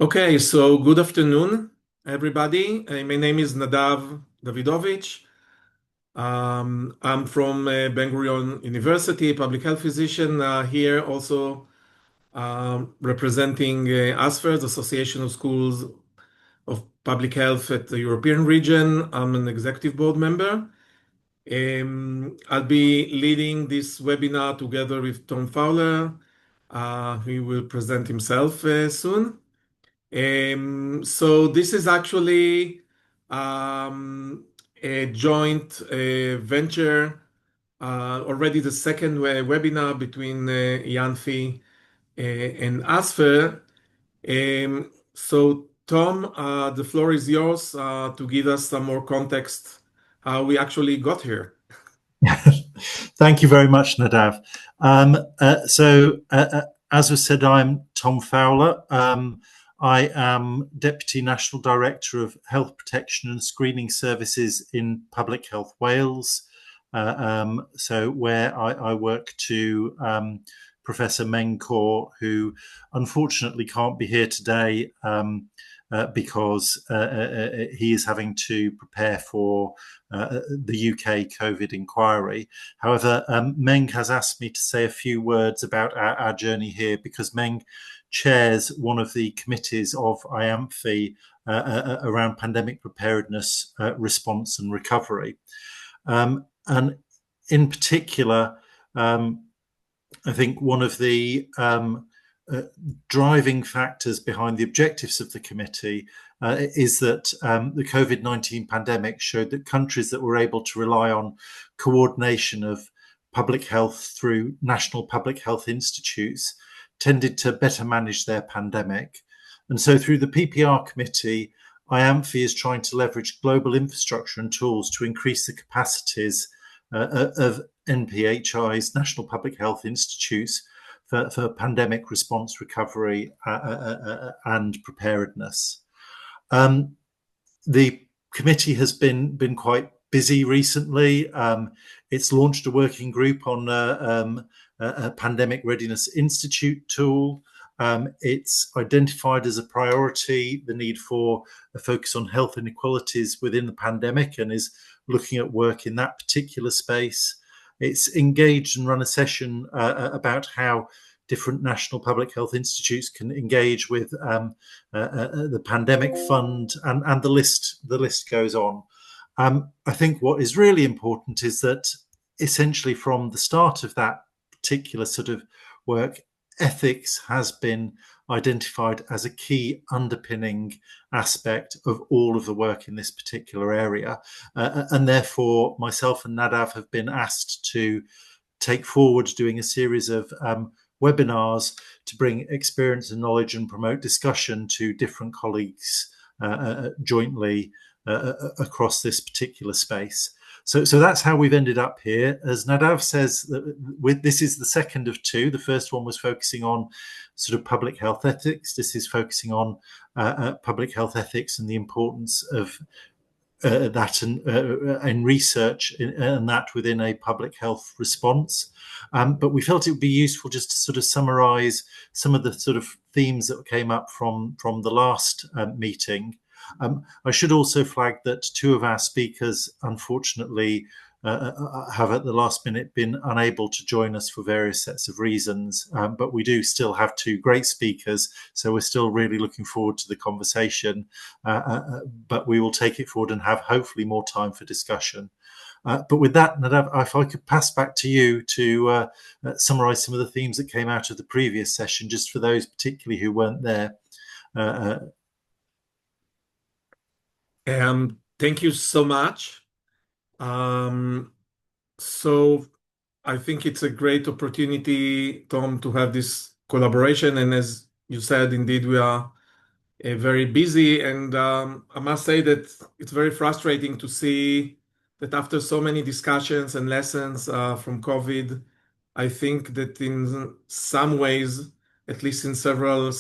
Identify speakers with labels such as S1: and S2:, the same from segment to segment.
S1: Okay, so good afternoon, everybody. My name is Nadav Davidovich. I'm from Ben-Gurion University, public health physician, here also representing ASPHER, the Association of Schools of Public Health at the European region. I'm an executive board member. I'll be leading this webinar together with Tom Fowler. He will present himself soon. So this is actually a joint venture, already the second webinar between IANPHI and ASPHER. So Tom, the floor is yours to give us some more context how we actually got here.
S2: Thank you very much, Nadav. As was said, I'm Tom Fowler. I am Deputy National Director of Health Protection and Screening Services in Public Health Wales. Where I work to Professor Meng Kaur, who unfortunately can't be here today because he is having to prepare for the UK COVID inquiry. However, Meng has asked me to say a few words about our journey here because Meng chairs one of the committees of IANPHI around pandemic preparedness, response and recovery. And in particular, I think one of the driving factors behind the objectives of the committee is that the COVID-19 pandemic showed that countries that were able to rely on coordination of public health through national public health institutes tended to better manage their pandemic. And so through the PPR committee, IANPHI is trying to leverage global infrastructure and tools to increase the capacities of NPHI's National Public Health Institutes for pandemic response, recovery and preparedness. The committee has been quite busy recently. It's launched a working group on a Pandemic Readiness Institute tool. It's identified as a priority the need for a focus on health inequalities within the pandemic and is looking at work in that particular space. It's engaged and run a session about how different national public health institutes can engage with the pandemic fund, and the list goes on. I think what is really important is that essentially from the start of that particular sort of work, ethics has been identified as a key underpinning aspect of all of the work in this particular area. And therefore, myself and Nadav have been asked to take forward doing a series of webinars to bring experience and knowledge and promote discussion to different colleagues jointly across this particular space. So that's how we've ended up here. As Nadav says, this is the second of two. The first one was focusing on sort of public health ethics. This is focusing on public health ethics and the importance of that in research and that within a public health response. But we felt it would be useful just to sort of summarize some of the sort of themes that came up from the last meeting. I should also flag that two of our speakers, unfortunately, have at the last minute been unable to join us for various sets of reasons, but we do still have two great speakers, so we're still really looking forward to the conversation, but we will take it forward and have hopefully more time for discussion. But with that, Nadav, if I could pass back to you to summarize some of the themes that came out of the previous session, just for those particularly who weren't there.
S1: Thank you so much. So I think it's a great opportunity, Tom, to have this collaboration. And as you said, indeed, we are very busy. And I must say that it's very frustrating to see that after so many discussions and lessons from COVID, I think that in some ways, at least in several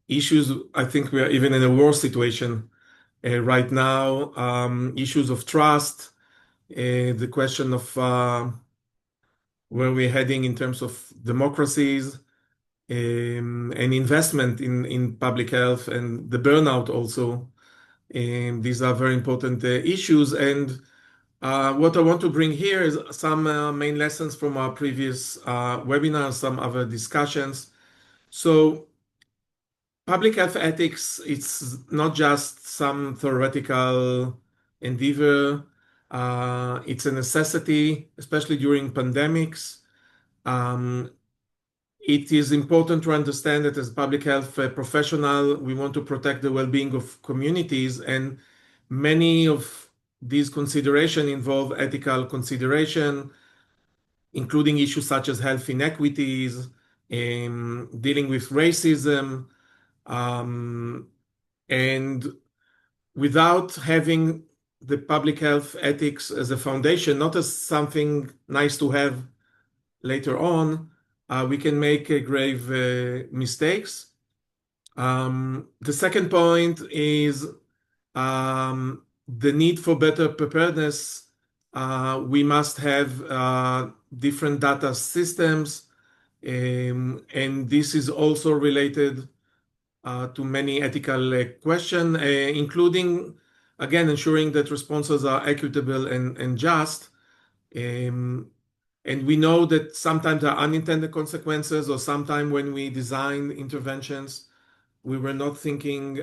S1: issues, I think we are even in a worse situation right now. Issues of trust, the question of where we're heading in terms of democracies, and investment in public health and the burnout also. These are very important issues. And what I want to bring here is some main lessons from our previous webinars, some other discussions. So public health ethics, it's not just some theoretical endeavor. It's a necessity, especially during pandemics. Um, it is important to understand that as public health professional, we want to protect the well-being of communities, and many of these considerations involve ethical consideration, including issues such as health inequities, dealing with racism, um, and without having the public health ethics as a foundation, not as something nice to have later on, we can make grave mistakes. The second point is the need for better preparedness. We must have different data systems, and this is also related to many ethical questions, including, again, ensuring that responses are equitable and just. And we know that sometimes there are unintended consequences, or sometimes when we design interventions, we were not thinking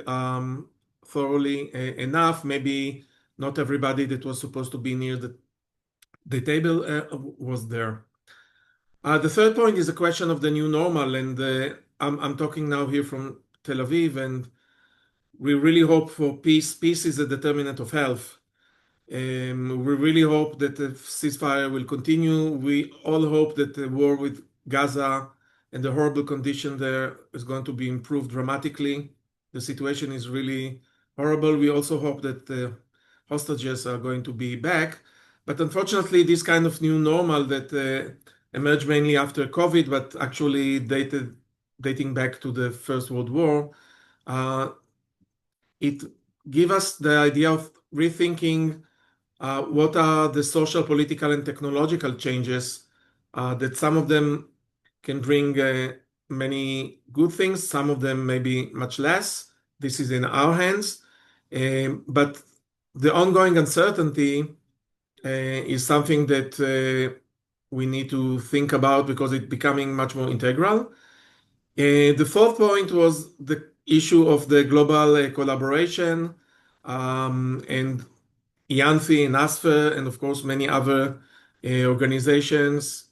S1: thoroughly enough. Maybe not everybody that was supposed to be near the table was there. The third point is a question of the new normal, and I'm talking now here from Tel Aviv, and we really hope for peace. Peace is a determinant of health. We really hope that the ceasefire will continue. We all hope that the war with Gaza and the horrible condition there is going to be improved dramatically. The situation is really horrible. We also hope that the hostages are going to be back. But unfortunately, this kind of new normal that emerged mainly after COVID, but actually dating back to the First World War, it gives us the idea of rethinking what are the social, political, and technological changes that some of them can bring many good things, some of them maybe much less. This is in our hands. But the ongoing uncertainty is something that we need to think about because it's becoming much more integral. The fourth point was the issue of the global collaboration, and IANPHI and ASPHER, and of course many other organizations.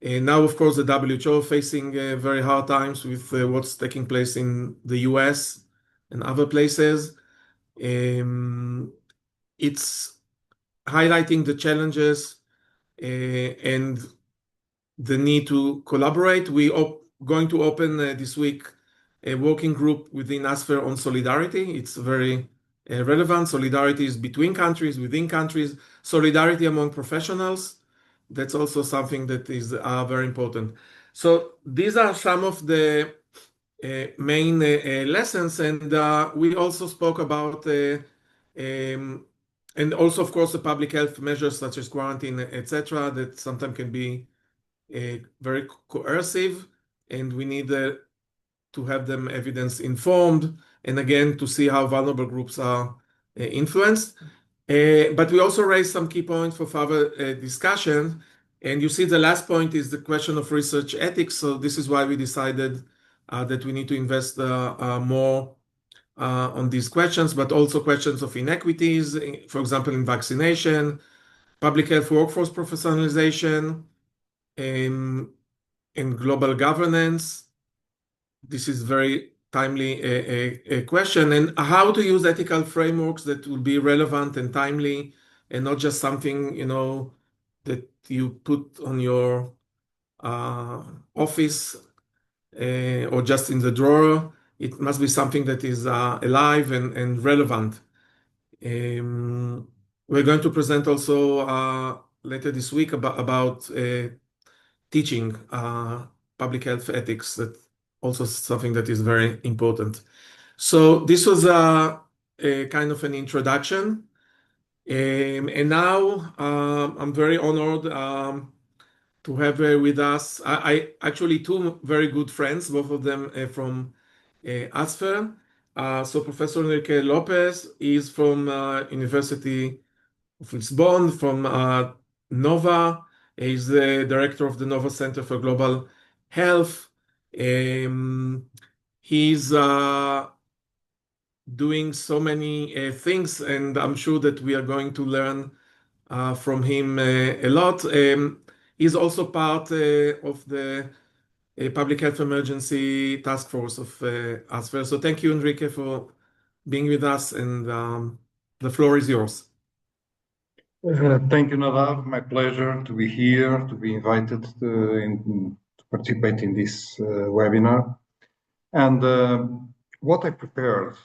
S1: Now, of course, the WHO facing very hard times with what's taking place in the US and other places. It's highlighting the challenges and the need to collaborate. We are going to open this week a working group within ASPHER on solidarity. It's very relevant. Solidarity is between countries, within countries, solidarity among professionals. That's also something that is very important. So these are some of the main lessons, and we also spoke about, and also, of course, the public health measures such as quarantine, etc., that sometimes can be very coercive, and we need to have them evidence informed, and again, to see how vulnerable groups are influenced. But we also raised some key points for further discussion. And you see the last point is the question of research ethics. So this is why we decided that we need to invest more on these questions, but also questions of inequities, for example, in vaccination, public health workforce professionalization, and global governance. This is very timely a question, and how to use ethical frameworks that will be relevant and timely, and not just something that you put on your office or just in the drawer. It must be something that is alive and relevant. We're going to present also later this week about teaching public health ethics. That also something that is very important. So this was a kind of an introduction. And now I'm very honored to have with us, I actually two very good friends, both of them from ASPHER. So Professor Enrique Lopez is from University of Lisbon, from NOVA. He's the director of the NOVA Center for Global Health. He's doing so many things, and I'm sure that we are going to learn from him a lot. He's also part of the Public Health Emergency Task Force of ASPHER. So thank you, Enrique, for being with us, and the floor is yours.
S3: Thank you, Nadav. My pleasure to be here, to be invited to participate in this webinar. And what I prepared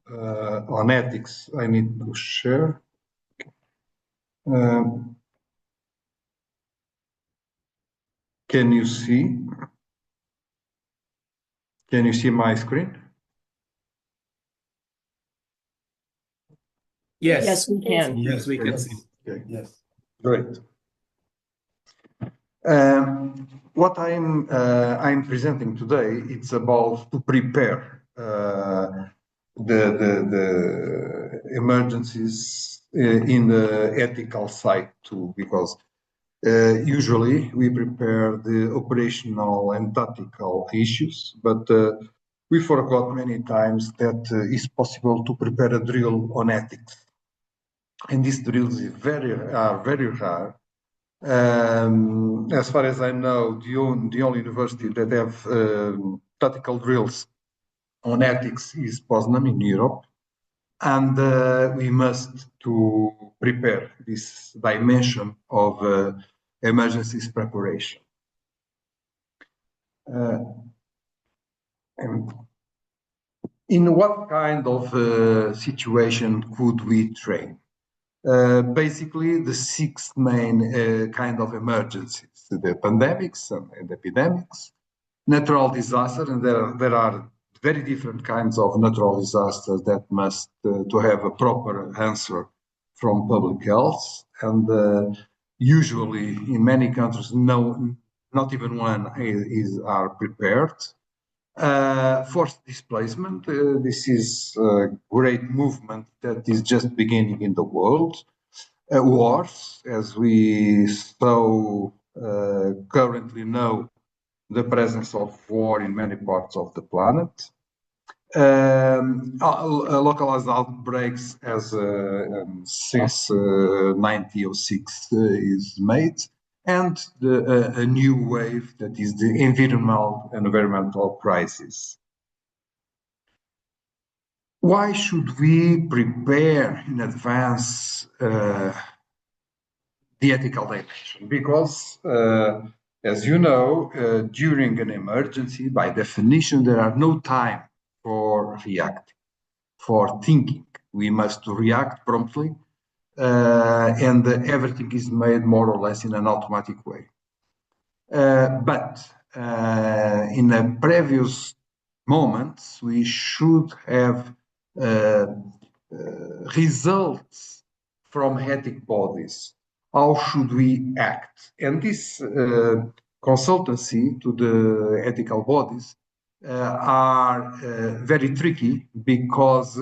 S3: on ethics, I need to share. Can you see? Can you see my screen?
S1: Yes.
S4: Yes, we can.
S1: Yes, we can see.
S3: Okay.
S4: Yes.
S3: Great. What I'm presenting today, it's about to prepare the emergencies in the ethical side too, because usually we prepare the operational and tactical issues, but we forgot many times that it's possible to prepare a drill on ethics. And these drills are very rare. As far as I know, the only university that have tactical drills on ethics is Poznan in Europe, and we must to prepare this dimension of emergencies preparation. And in what kind of situation could we train? Basically, the six main kind of emergencies: the pandemics and epidemics, natural disasters, and there are very different kinds of natural disasters that must to have a proper answer from public health. And usually, in many countries, not even one are prepared. Forced displacement, this is a great movement that is just beginning in the world. Wars, as we so currently know, the presence of war in many parts of the planet. Localized outbreaks as since 1906 is made, and a new wave that is the environmental crisis. Why should we prepare in advance the ethical dimension? Because, as you know, during an emergency, by definition, there are no time for reacting, for thinking. We must react promptly, and everything is made more or less in an automatic way. But in the previous moments, we should have results from ethic bodies. How should we act? And this consultancy to the ethical bodies are very tricky because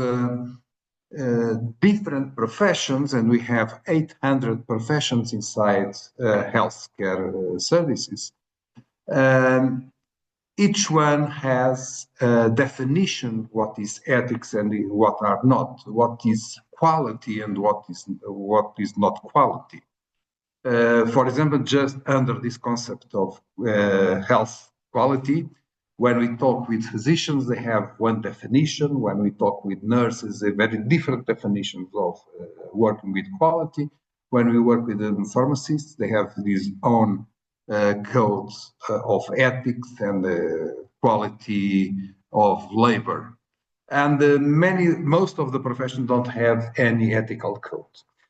S3: different professions, and we have 800 professions inside healthcare services. Each one has a definition what is ethics and what are not, what is quality and what is not quality. For example, just under this concept of health quality, when we talk with physicians, they have one definition. When we talk with nurses, a very different definitions of working with quality. When we work with pharmacists, they have these own codes of ethics and quality of labor. And most of the professions don't have any ethical code.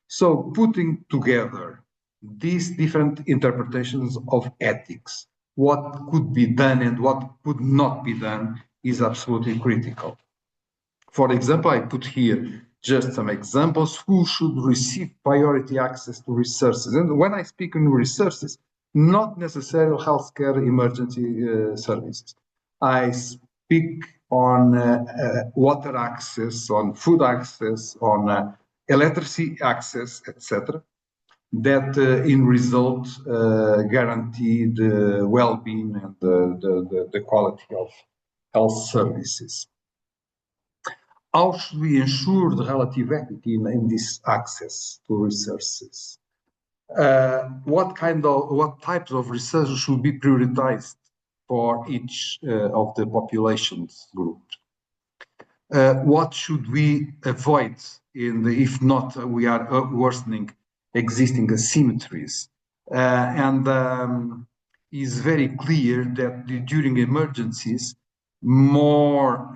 S3: So putting together these different interpretations of ethics, what could be done and what could not be done, is absolutely critical. For example, I put here just some examples. Who should receive priority access to resources? And when I speak on resources, not necessarily healthcare emergency services. I speak on water access, on food access, on electricity access, etc., that in result guarantee the well-being and the quality of health services. How should we ensure the relative equity in this access to resources? What types of research should be prioritized for each of the populations groups? What should we avoid if not we are worsening existing asymmetries? Is very clear that during emergencies, more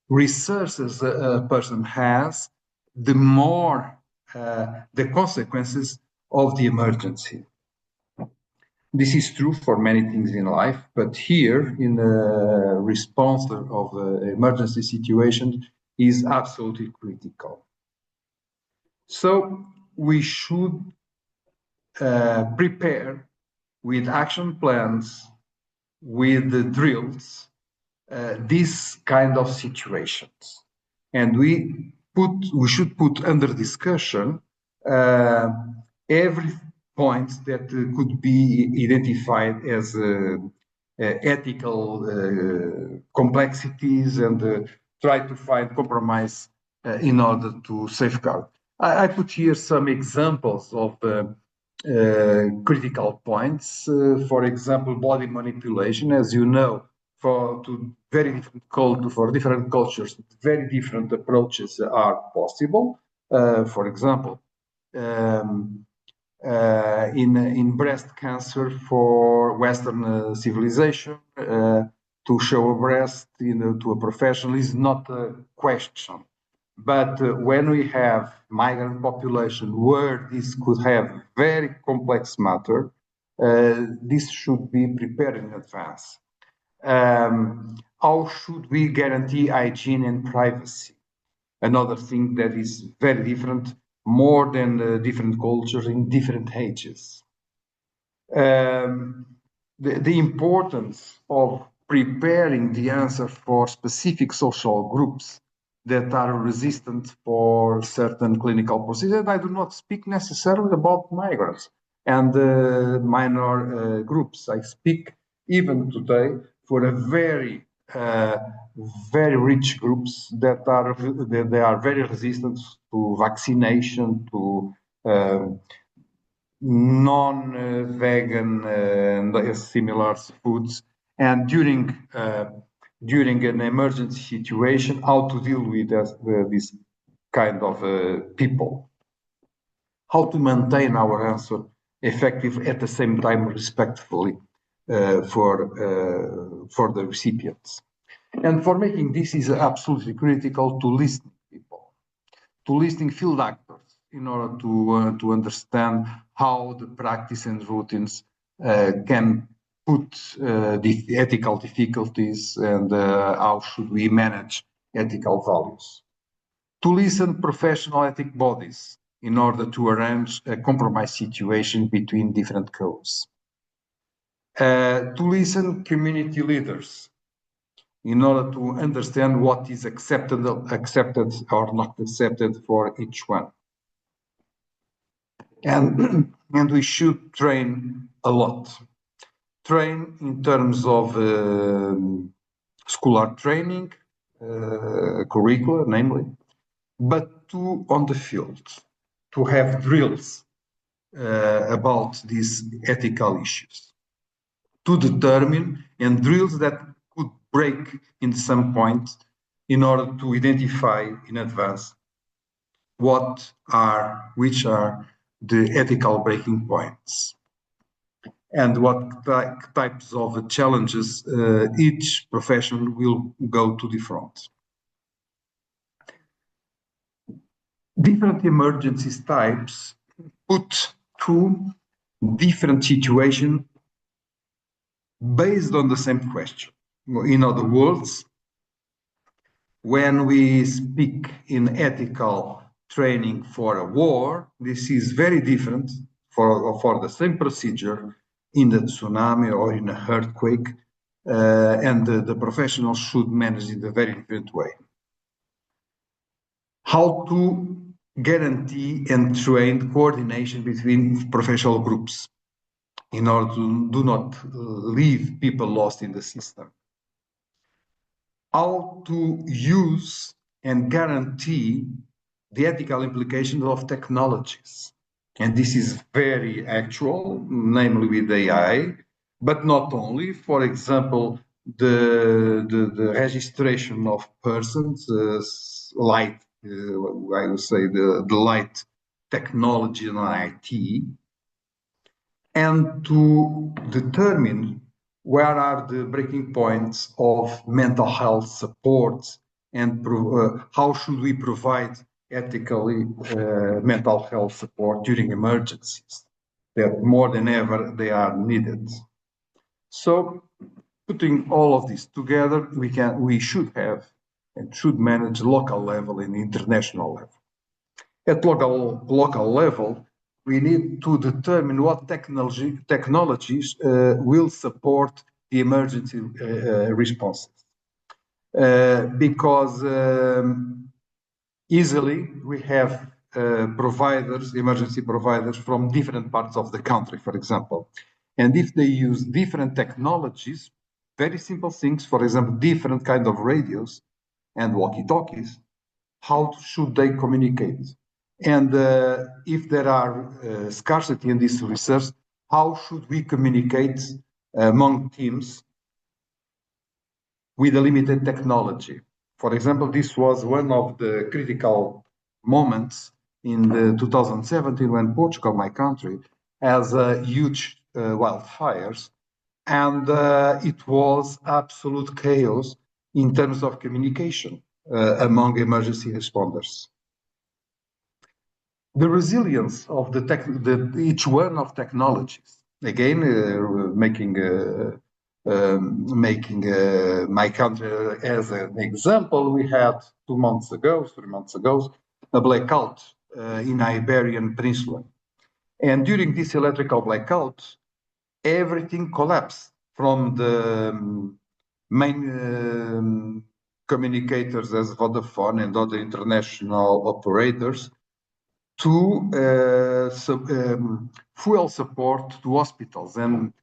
S3: resources a person has, the more the consequences of the emergency. This is true for many things in life, but here, in the response of the emergency situation, is absolutely critical. So we should prepare with action plans, with the drills, these kind of situations, and we should put under discussion every point that could be identified as ethical complexities, and try to find compromise in order to safeguard. I put here some examples of critical points. For example, body manipulation. As you know, for different cultures, very different approaches are possible. For example, in breast cancer, for Western civilization, to show a breast to a professional is not a question. But when we have migrant population where this could have very complex matter, this should be prepared in advance. How should we guarantee hygiene and privacy? Another thing that is very different, more than different cultures in different ages. The importance of preparing the answer for specific social groups that are resistant for certain clinical procedures. I do not speak necessarily about migrants and minor groups. I speak even today for a very rich groups that are very resistant to vaccination, to non-vegan and similar foods, and during an emergency situation, how to deal with this kind of people, how to maintain our answer effective at the same time respectfully for the recipients. And for making this is absolutely critical to listen to people, to listening field actors, in order to understand how the practice and routines can put the ethical difficulties, and how should we manage ethical values. To listen professional ethic bodies in order to arrange a compromise situation between different codes. To listen community leaders in order to understand what is accepted or not accepted for each one. And we should train a lot. Train in terms of scholar training, curricula, namely, but on the field, to have drills about these ethical issues, to determine, and drills that could break in some point in order to identify in advance which are the ethical breaking points, and what types of challenges each profession will go to the front. Different emergencies types put two different situations based on the same question. In other words, when we speak in ethical training for a war, this is very different for the same procedure in the tsunami or in an earthquake, and the professionals should manage it in a very different way. How to guarantee and train coordination between professional groups in order to do not leave people lost in the system. How to use and guarantee the ethical implications of technologies. And this is very actual, namely with AI, but not only. For example, the registration of persons, light, I would say the light technology and IT, and to determine where are the breaking points of mental health support and how should we provide ethically mental health support during emergencies that more than ever they are needed. So putting all of this together, we should have and should manage local level and international level. At local level, we need to determine what technologies will support the emergency responses. Because easily we have emergency providers from different parts of the country, for example. And if they use different technologies, very simple things, for example, different kind of radios and walkie-talkies, how should they communicate? And if there are scarcity in this research, how should we communicate among teams with a limited technology? For example, this was one of the critical moments in the 2017 when Portugal, my country, has huge wildfires, and it was absolute chaos in terms of communication among emergency responders. The resilience of each one of technologies, again, making my country as an example, we had 3 months ago, a blackout in Iberian Peninsula. And during this electrical blackout, everything collapsed from the main communicators as Vodafone and other international operators to fuel support to hospitals. And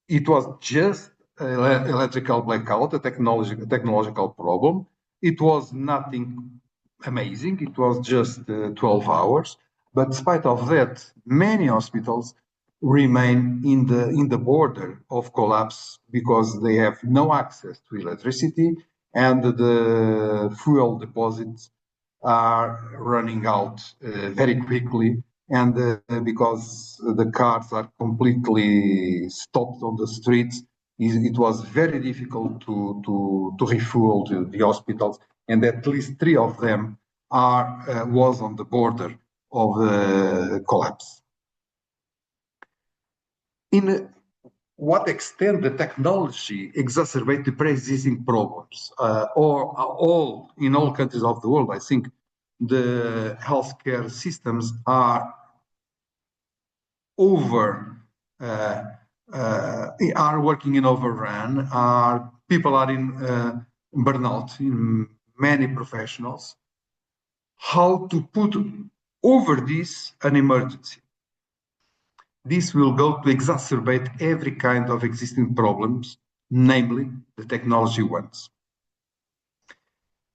S3: it was just electrical blackout, a technological problem. It was nothing amazing. It was just 12 hours. But in spite of that, many hospitals remain in the border of collapse because they have no access to electricity and the fuel deposits are running out very quickly, and because the cars are completely stopped on the streets, it was very difficult to refuel the hospitals, and at least 3 of them was on the border of collapse. In what extent the technology exacerbate the pre-existing problems, or in all countries of the world, I think the healthcare systems are working in overrun. People are in burnout in many professionals. How to put over this an emergency? This will go to exacerbate every kind of existing problems, namely the technology ones.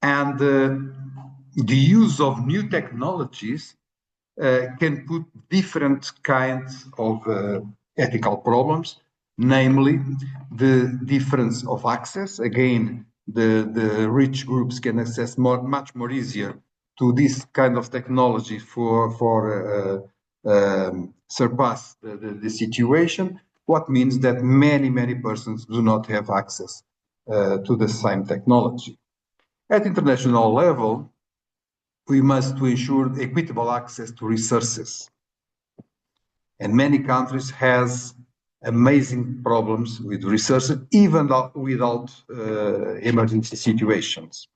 S3: And the use of new technologies can put different kinds of ethical problems, namely the difference of access. Again, the rich groups can access much more easier to this kind of technology for surpass the situation, what means that many persons do not have access to the same technology. At international level, we must ensure equitable access to resources. And many countries has amazing problems with resources, even without emergency situations.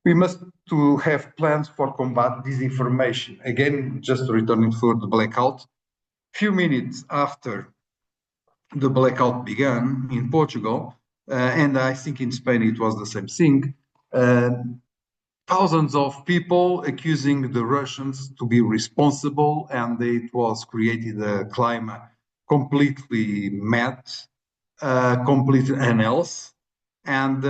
S3: We must to have plans for combat disinformation. Again, just returning for the blackout, few minutes after the blackout began in Portugal, and I think in Spain it was the same thing, thousands of people accusing the Russians to be responsible, and it was created a climate completely mad, completely else, and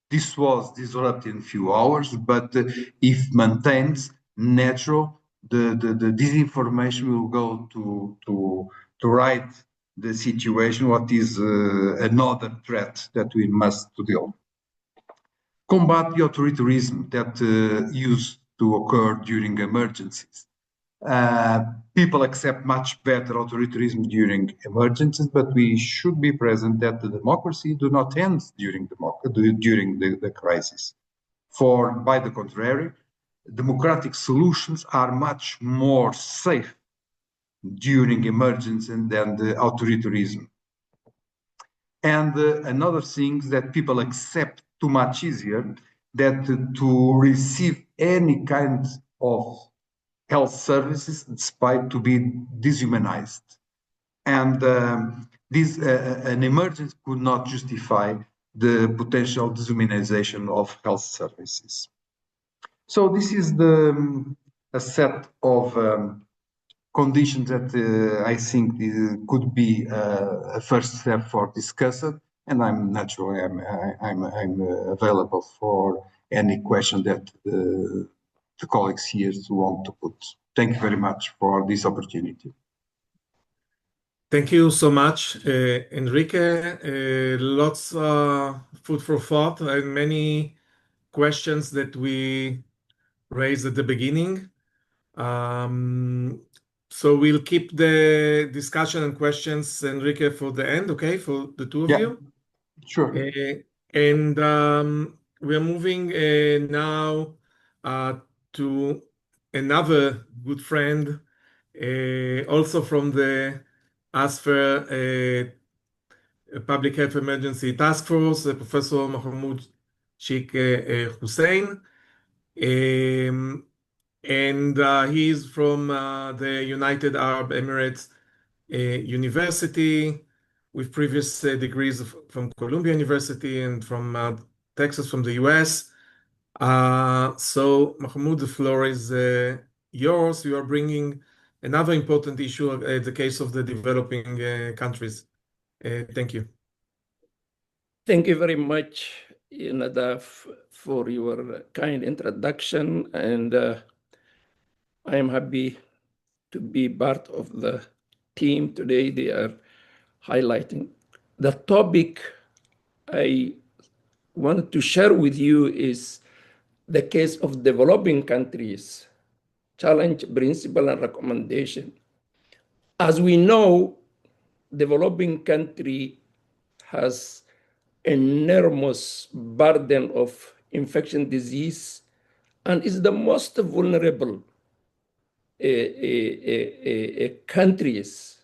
S3: this was disrupted in a few hours, but if maintained natural, the disinformation will go to right the situation, what is another threat that we must deal. Combat the authoritarianism that used to occur during emergencies. People accept much better authoritarianism during emergencies, but we should be present that the democracy do not end during the crisis. For, by the contrary, democratic solutions are much more safe during emergency than the authoritarianism. And another thing that people accept too much easier, that to receive any kind of health services despite to be dehumanized. And this an emergency could not justify the potential dehumanization of health services. So this is a set of conditions that I think could be a first step for discussion, and I'm available for any question that the colleagues here want to put. Thank you very much for this opportunity.
S1: Thank you so much, Enrique. Lots of food for thought and many questions that we raised at the beginning. So we'll keep the discussion and questions, Enrique, for the end, okay, for the two of you?
S3: Sure.
S1: And we're moving now to another good friend, also from the ASPHER Public Health Emergency Task Force, Professor Mahmoud Sheikh Hussein. And he's from the United Arab Emirates University, with previous degrees from Columbia University and from Texas, from the US. So, Mahmoud, the floor is yours. You are bringing another important issue, the case of the developing countries. Thank you.
S4: Thank you very much, Nadav, for your kind introduction, and I am happy to be part of the team today. They are highlighting the topic I wanted to share with you is the case of developing countries, challenge, principle, and recommendation. As we know, developing country has enormous burden of infection disease and is the most vulnerable countries.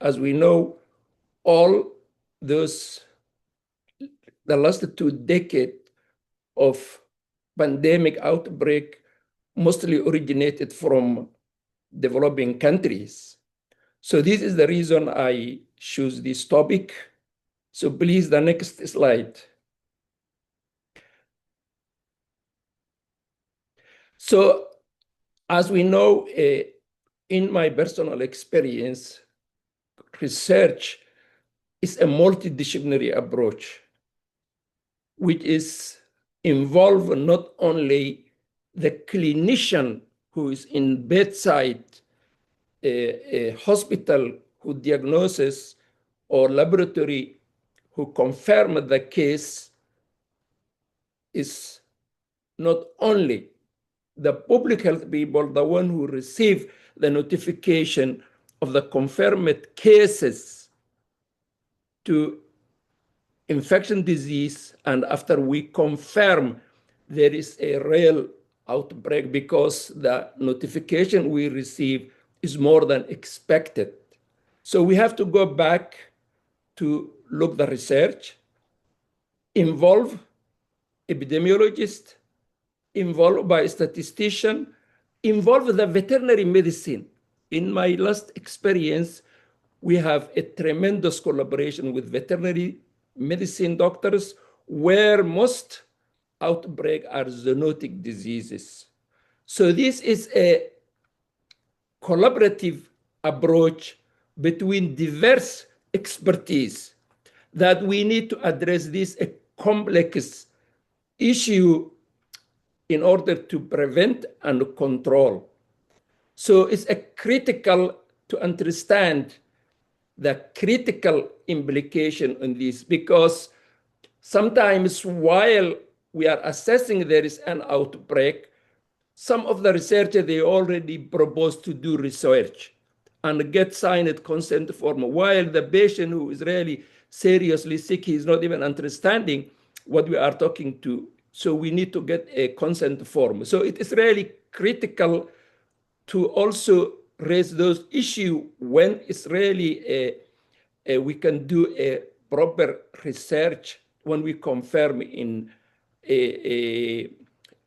S4: As we know, all those, the last 2 decades of pandemic outbreak mostly originated from developing countries. So this is the reason I choose this topic. So please, the next slide. So as we know, in my personal experience, research is a multidisciplinary approach, which is involve not only the clinician who is in bedside a hospital who diagnoses or laboratory who confirm the case, is not only the public health people, the one who receive the notification of the confirmed cases to infection disease, and after we confirm there is a real outbreak because the notification we receive is more than expected. So we have to go back to look the research, involve epidemiologists, involve biostatistician, involve the veterinary medicine. In my last experience, we have a tremendous collaboration with veterinary medicine doctors where most outbreaks are zoonotic diseases. So this is a collaborative approach between diverse expertise that we need to address this a complex issue in order to prevent and control. So it's a critical to understand the critical implication on this, because sometimes while we are assessing there is an outbreak, some of the researchers, they already propose to do research and get signed consent form, while the patient who is really seriously sick, he is not even understanding what we are talking to. So we need to get a consent form. So it is really critical to also raise those issues when it's really we can do a proper research when we confirm in the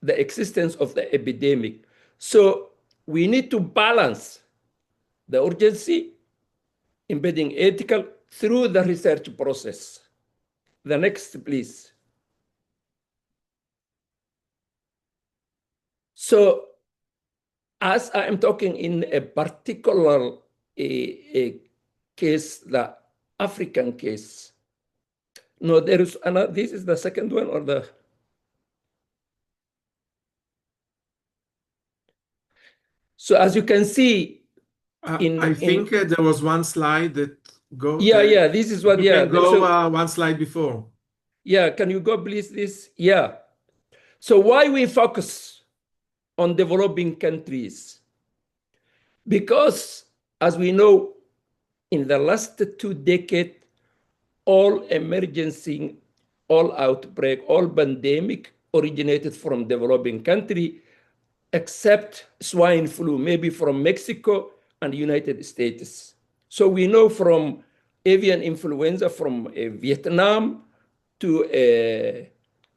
S4: existence of the epidemic. So we need to balance the urgency, embedding ethical through the research process. The next, please. So as I am talking in a particular case, the African case. No, there is another, this is the second one or the? So as you can see,
S1: I think there was one slide that go.
S4: Yeah, this is what,
S1: you can go one slide before.
S4: Yeah, can you go please this? Yeah. So why we focus on developing countries? Because as we know, in the last 2 decades, all emergency, all outbreak, all pandemic originated from developing country, except swine flu, maybe from Mexico and United States. So we know from avian influenza from Vietnam to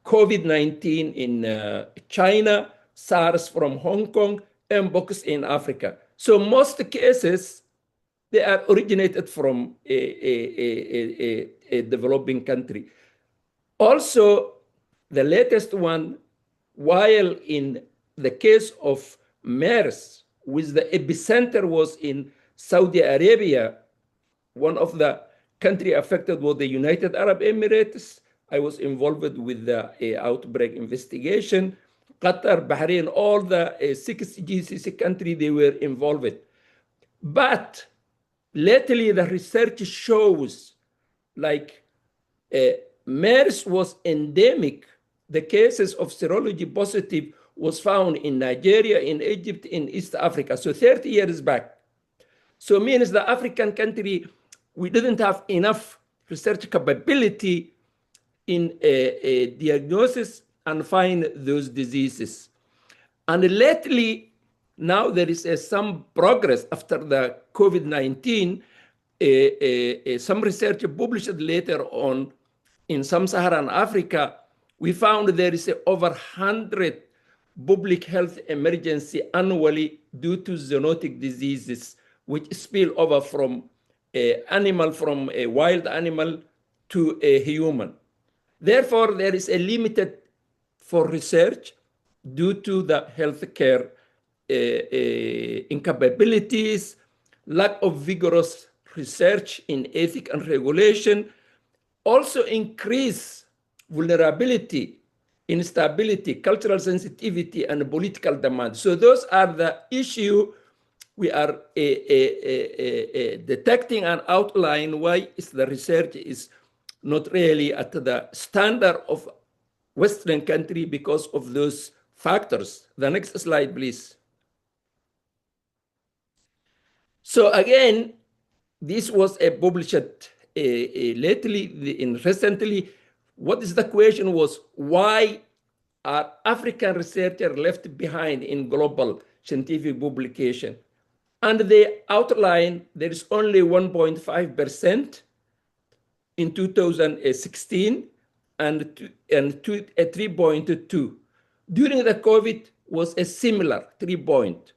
S4: COVID-19 in China, SARS from Hong Kong, Mpox in Africa. So most cases, they are originated from a developing country. Also, the latest one, while in the case of MERS, with the epicenter was in Saudi Arabia, one of the country affected was the United Arab Emirates. I was involved with the outbreak investigation. Qatar, Bahrain, all the 6 GCC countries, they were involved. But lately, the research shows like MERS was endemic. The cases of serology positive was found in Nigeria, in Egypt, in East Africa. So 30 years back. So means the African country, we didn't have enough research capability in a diagnosis and find those diseases. And lately, now there is some progress after the COVID-19. Some research published later on in Sub-Saharan Africa, we found there is over 100 public health emergency annually due to zoonotic diseases, which spill over from animal, from a wild animal to a human. Therefore, there is a limited for research due to the healthcare incapabilities, lack of vigorous research in ethics and regulation, also increase vulnerability, instability, cultural sensitivity, and political demand. So those are the issues we are detecting and outline why the research is not really at the standard of Western country because of those factors. The next slide, please. So again, this was published lately, recently. What is the question was, why are African researchers left behind in global scientific publication. And they outline there is only 1.5% in 2016 and 3.2. During the COVID was a similar 3 point.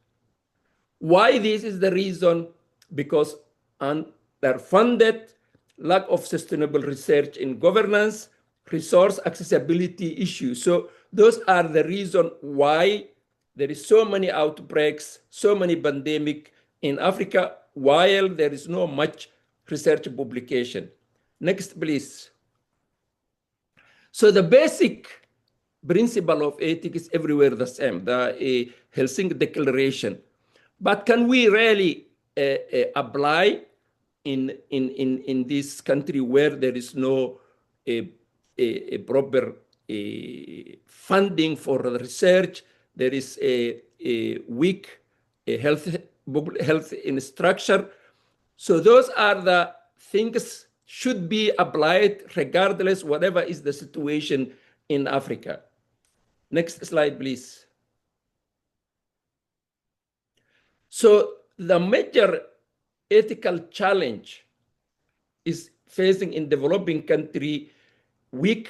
S4: Why this is the reason? Because underfunded, lack of sustainable research in governance, resource accessibility issues. So those are the reason why there is so many outbreaks, so many pandemic in Africa, while there is no much research publication. Next, please. So the basic principle of ethics is everywhere the same, the Helsinki Declaration. But can we really apply in this country where there is no a proper funding for the research? There is a weak health infrastructure. So those are the things should be applied regardless whatever is the situation in Africa. Next slide, please. So the major ethical challenge is facing in developing country weak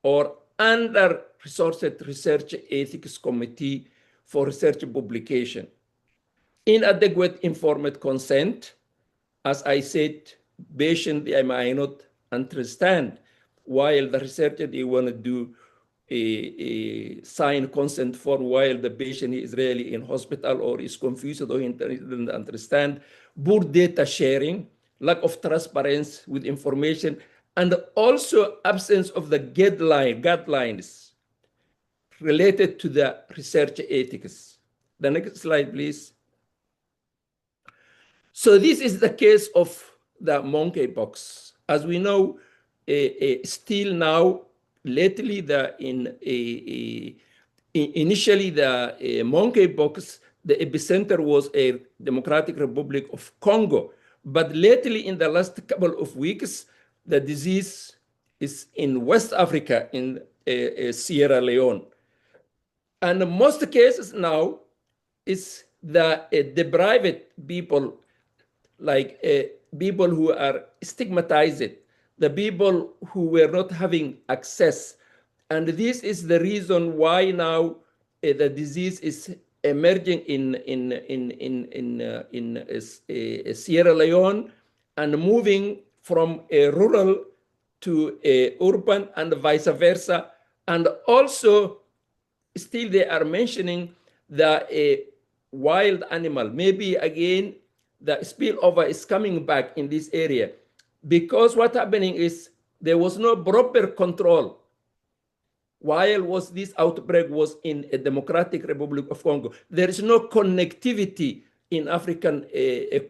S4: or under-resourced research ethics committee for research publication. Inadequate informed consent, as I said, patient they might not understand while the researcher they want to do a sign consent form while the patient is really in hospital or is confused or he doesn't understand. Poor data sharing, lack of transparency with information, and also absence of the guidelines related to the research ethics. The next slide, please. So this is the case of the monkeypox. As we know, still now, lately, initially the monkeypox, the epicenter was a Democratic Republic of Congo. But lately, in the last couple of weeks, the disease is in West Africa, in Sierra Leone. And most cases now is the deprived people, like people who are stigmatized, the people who were not having access. And this is the reason why now the disease is emerging in Sierra Leone and moving from a rural to a urban and vice versa. And also, still they are mentioning the wild animal. Maybe again, the spillover is coming back in this area because what's happening is there was no proper control while this outbreak was in a Democratic Republic of Congo. There is no connectivity in African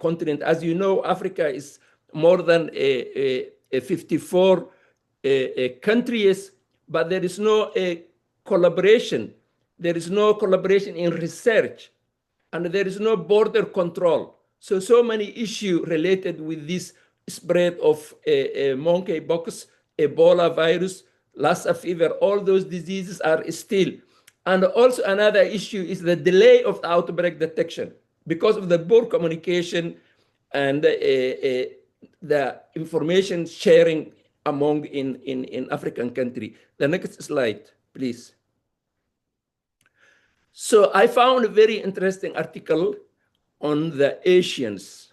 S4: continent. As you know, Africa is more than 54 countries, but there is no collaboration. There is no collaboration in research, and there is no border control. So many issues related with this spread of monkeypox, Ebola virus, Lassa fever, all those diseases are still. And also another issue is the delay of the outbreak detection because of the poor communication and the information sharing among in African country. The next slide, please. So I found a very interesting article on the Asians.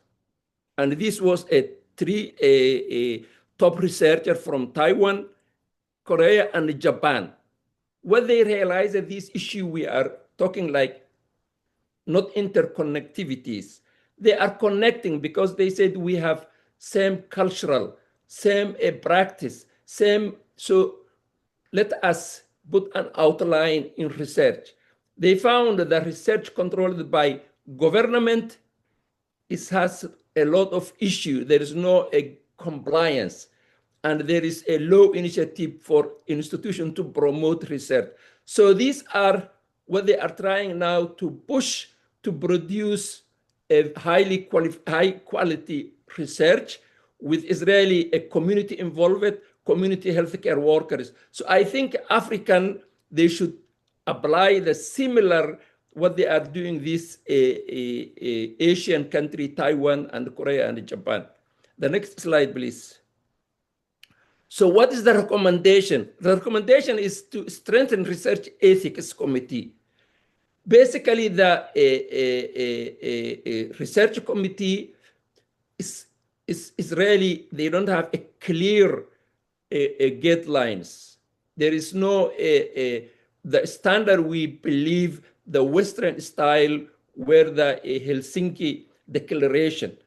S4: And this was a top researcher from Taiwan, Korea, and Japan. When they realized that this issue we are talking like not interconnectivities, they are connecting because they said we have same cultural, same practice, same. So let us put an outline in research. They found that the research controlled by government has a lot of issues. There is no compliance, and there is a low initiative for institutions to promote research. So these are what they are trying now to push to produce a high quality research with Israeli community involved, community healthcare workers. So I think African, they should apply the similar what they are doing this Asian country, Taiwan and Korea and Japan. The next slide, please. So what is the recommendation? The recommendation is to strengthen research ethics committee. Basically, the research committee is really, they don't have a clear guidelines. There is no, the standard we believe, the Western style, where the Helsinki Declaration.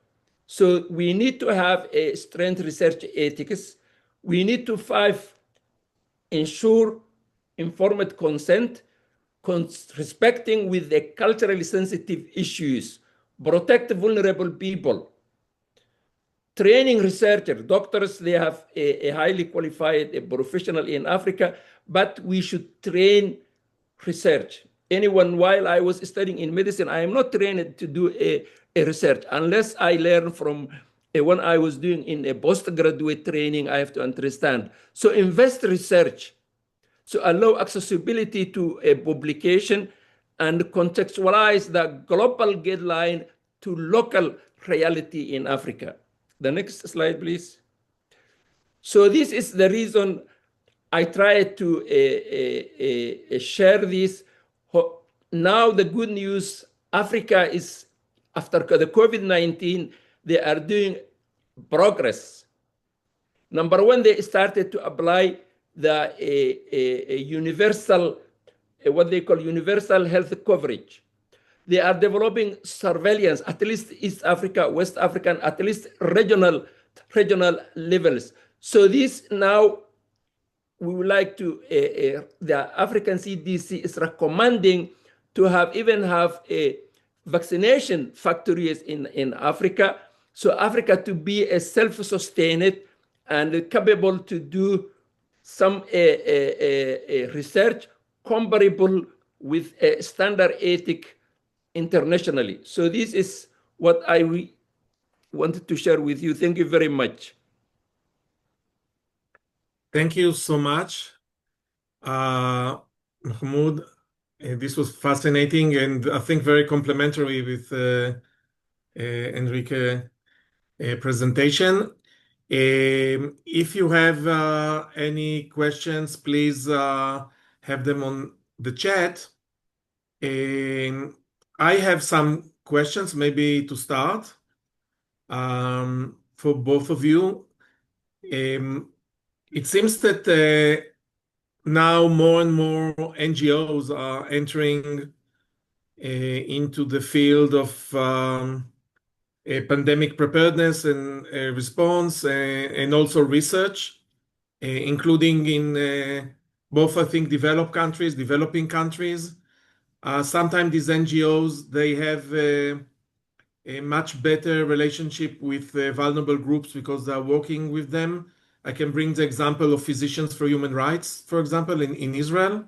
S4: So we need to have a strength research ethics. We need to ensure informed consent, respecting with the culturally sensitive issues, protect vulnerable people, training researchers, doctors, they have a highly qualified professional in Africa, but we should train research. Anyone, while I was studying in medicine, I am not trained to do a research unless I learn from when I was doing in a postgraduate training, I have to understand. So invest research. So allow accessibility to a publication and contextualize the global guideline to local reality in Africa. The next slide, please. So this is the reason I try to share this. Now the good news, Africa is, after the COVID-19, they are doing progress. Number one, they started to apply the universal, what they call universal health coverage. They are developing surveillance, at least East Africa, West African, at least regional levels. So this now, we would like to, the African CDC is recommending to even have a vaccination factories in Africa. So Africa to be a self-sustained and capable to do some research comparable with a standard ethic internationally. So this is what I wanted to share with you. Thank you very much.
S1: Thank you so much, Mahmoud. This was fascinating and I think very complementary with Enrique's presentation. If you have any questions, please have them on the chat. I have some questions maybe to start for both of you. It seems that now more and more NGOs are entering into the field of pandemic preparedness and response and also research, including in both, I think, developing countries. Sometimes these NGOs, they have a much better relationship with vulnerable groups because they are working with them. I can bring the example of Physicians for Human Rights, for example, in Israel.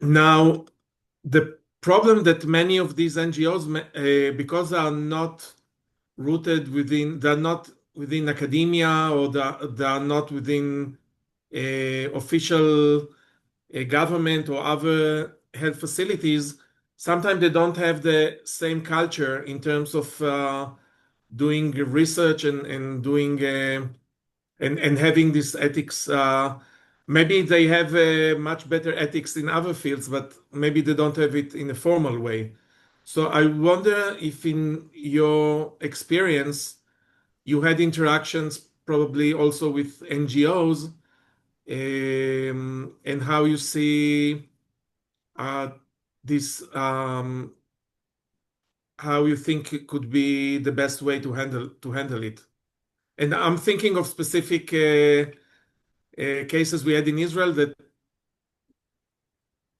S1: Now, the problem that many of these NGOs, because they are not rooted within, they're not within academia or they are not within official government or other health facilities, sometimes they don't have the same culture in terms of doing research and doing and having this ethics. Maybe they have much better ethics in other fields, but maybe they don't have it in a formal way. So I wonder if in your experience, you had interactions probably also with NGOs and how you see this, how you think it could be the best way to handle it. And I'm thinking of specific cases we had in Israel that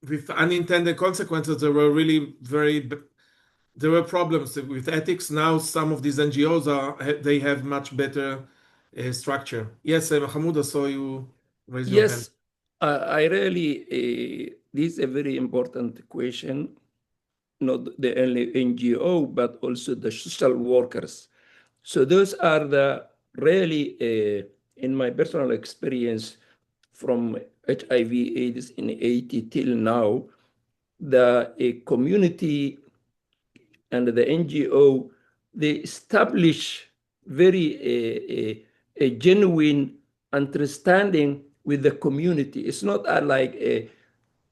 S1: with unintended consequences, there were problems with ethics. Now some of these NGOs they have much better structure. Yes, Mahmoud, I saw you raise your hand.
S4: Yes, I really, this is a very important question, not the only NGO, but also the social workers. So those are the really, in my personal experience from HIV/AIDS in Haiti till now, the community and the NGO, they establish very a genuine understanding with the community. It's not like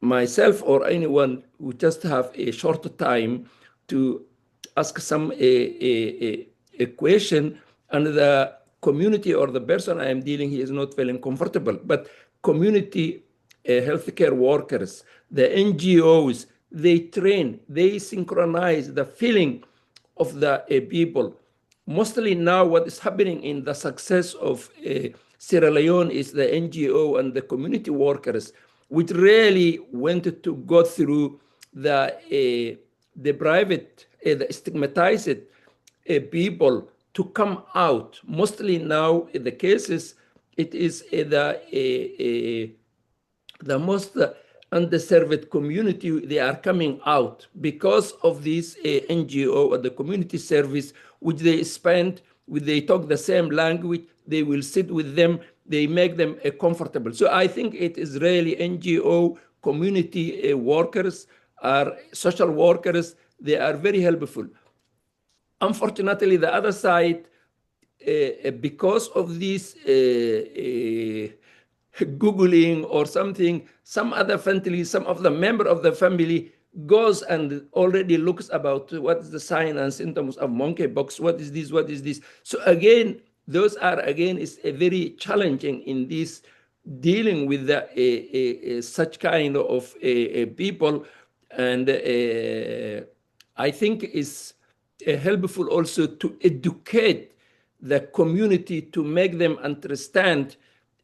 S4: myself or anyone who just have a short time to ask some a question, and the community or the person I am dealing he is not feeling comfortable. But community healthcare workers, the NGOs, they train, they synchronize the feeling of the people. Mostly now what is happening in the success of Sierra Leone is the NGO and the community workers, which really wanted to go through the private, the stigmatized people to come out. Mostly now in the cases, it is the most underserved community, they are coming out because of this NGO or the community service, which they spend, which they talk the same language, they will sit with them, they make them comfortable. So I think it is really NGO community workers, are social workers, they are very helpful. Unfortunately, the other side, because of this Googling or something, some other family, some of the member of the family goes and already looks about what is the sign and symptoms of monkeypox, what is this, what is this. So again, those are again is very challenging in this dealing with the, such kind of people, and I think is helpful also to educate the community to make them understand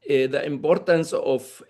S4: the importance of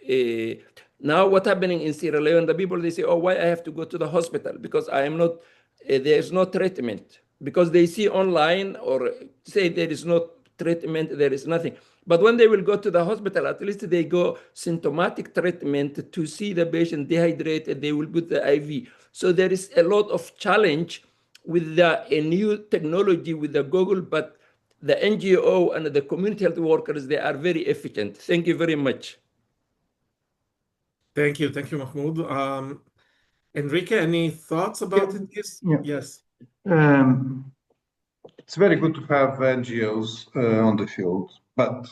S4: now what's happening in Sierra Leone. The people, they say, oh, why I have to go to the hospital? Because I am not, there's no treatment. Because they see online or say there is no treatment, there is nothing. But when they will go to the hospital, at least they go symptomatic treatment to see the patient dehydrated, they will put the IV. So there is a lot of challenge with the new technology, with the Google, but the NGO and the community health workers, they are very efficient. Thank you very much.
S1: Thank you, Mahmoud. Enrique, any thoughts about this?
S3: Yeah.
S1: Yes.
S3: It's very good to have NGOs on the field, but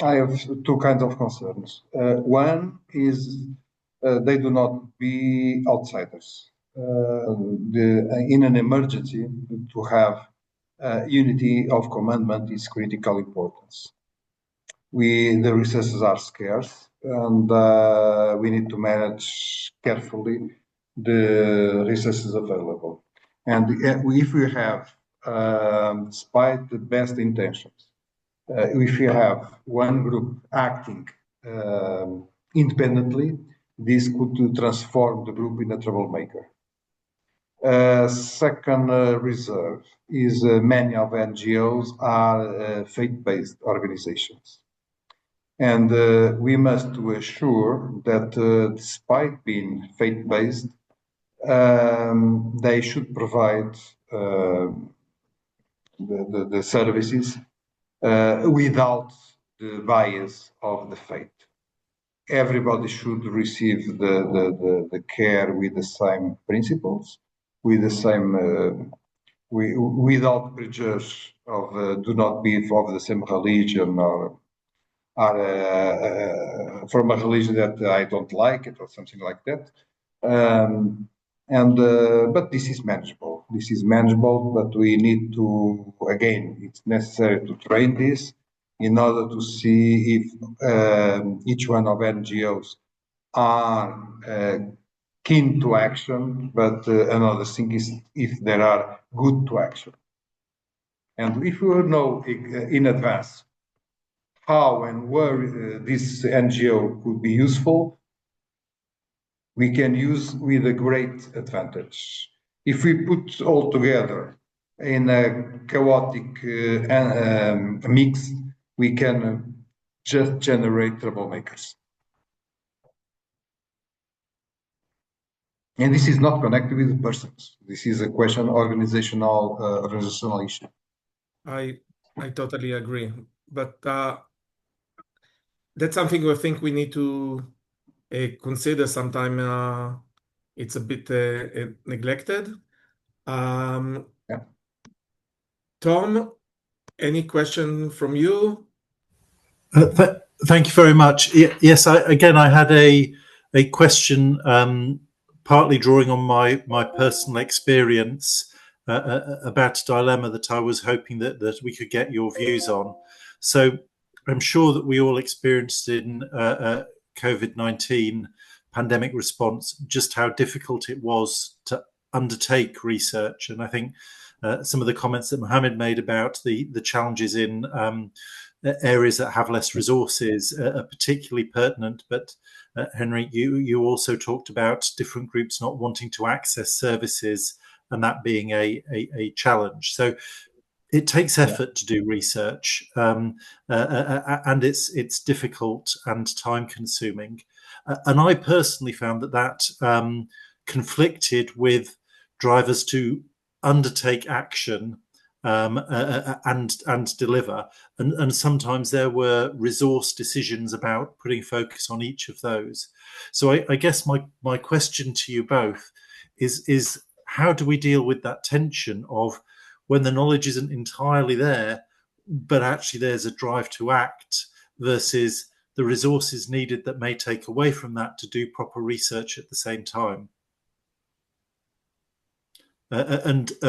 S3: I have two kinds of concerns. One is they do not be outsiders. In an emergency, to have unity of commandment is critical importance. The resources are scarce, and we need to manage carefully the resources available. And if we have, despite the best intentions, if you have one group acting independently, this could transform the group in a troublemaker. Second reserve is many of NGOs are faith-based organizations. And we must assure that despite being faith-based, they should provide the services without the bias of the faith. Everybody should receive the care with the same principles, with the same, without prejudice of do not be of the same religion or from a religion that I don't like it or something like that. But this is manageable. This is manageable, but we need to, again, it's necessary to train this in order to see if each one of NGOs are keen to action, but another thing is if they are good to action. And if we know in advance how and where this NGO could be useful, we can use with a great advantage. If we put all together in a chaotic mix, we can just generate troublemakers. And this is not connected with the persons. This is a question organizational issue.
S1: I totally agree. But that's something I think we need to consider sometime. It's a bit neglected.
S3: Yeah.
S1: Tom, any question from you?
S2: Thank you very much. Yes, I had a question, partly drawing on my personal experience about a dilemma that I was hoping that we could get your views on. So I'm sure that we all experienced in COVID-19 pandemic response just how difficult it was to undertake research, and I think some of the comments that Mohammed made about the challenges in areas that have less resources are particularly pertinent. But Henry, you also talked about different groups not wanting to access services and that being a challenge. So it takes effort to do research, and it's difficult and time consuming. And I personally found that conflicted with drivers to undertake action and deliver, and sometimes there were resource decisions about putting focus on each of those. So I guess my question to you both is how do we deal with that tension of when the knowledge isn't entirely there, but actually there's a drive to act versus the resources needed that may take away from that to do proper research at the same time?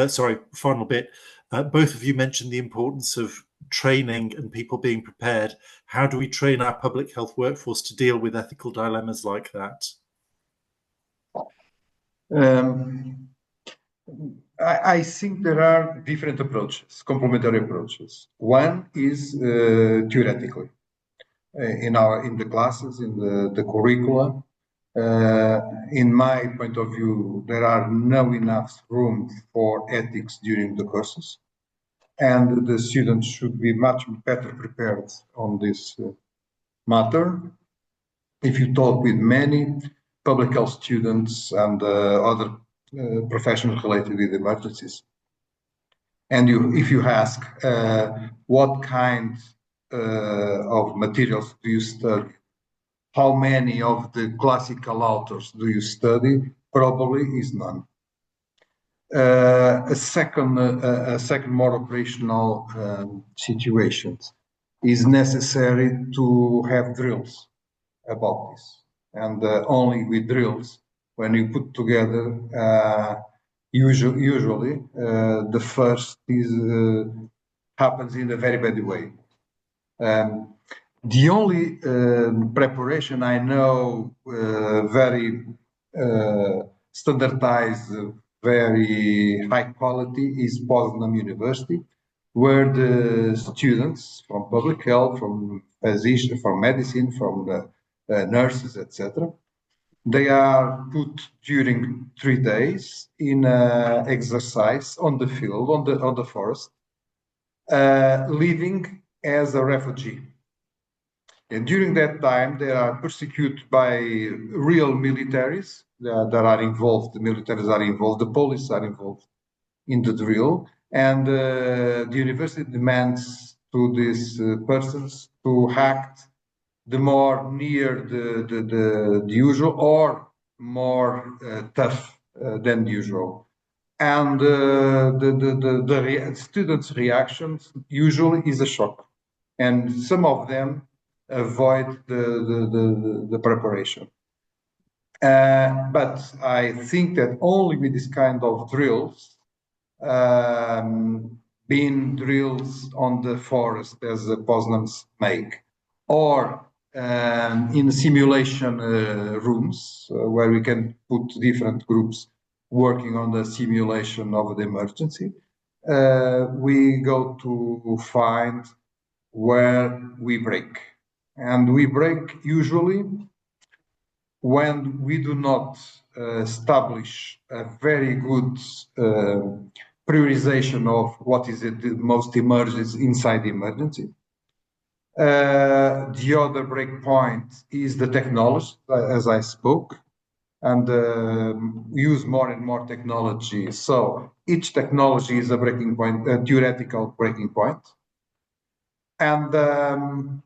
S2: Sorry, final bit. Both of you mentioned the importance of training and people being prepared. How do we train our public health workforce to deal with ethical dilemmas like that?
S3: I think there are different approaches, complementary approaches. One is theoretically in the classes, in the curricula. In my point of view, there are no enough room for ethics during the courses, and the students should be much better prepared on this matter. If you talk with many public health students and other professionals related with emergencies, and if you ask what kind of materials do you study, how many of the classical authors do you study, probably is none. A second more operational situation is necessary to have drills about this, and only with drills, when you put together, usually the first is happens in a very bad way. The only preparation I know very standardized, very high quality is Poznan University, where the students from public health, from physicians, from medicine, from nurses, etc., they are put during 3 days in exercise on the field, on the forest, living as a refugee. And during that time, they are persecuted by real militaries that are involved. The militaries are involved, the police are involved in the drill, and the university demands to these persons to act the more near the usual or more tough than usual. And the students' reactions usually is a shock, and some of them avoid the preparation. But I think that only with this kind of drills, being drills on the forest as the Poznans make, or in simulation rooms where we can put different groups working on the simulation of the emergency, we go to find where we break. And we break usually when we do not establish a very good priorization of what is the most emergency inside the emergency. The other break point is the technology, as I spoke, and use more and more technology. So each technology is a breaking point, a theoretical breaking point. And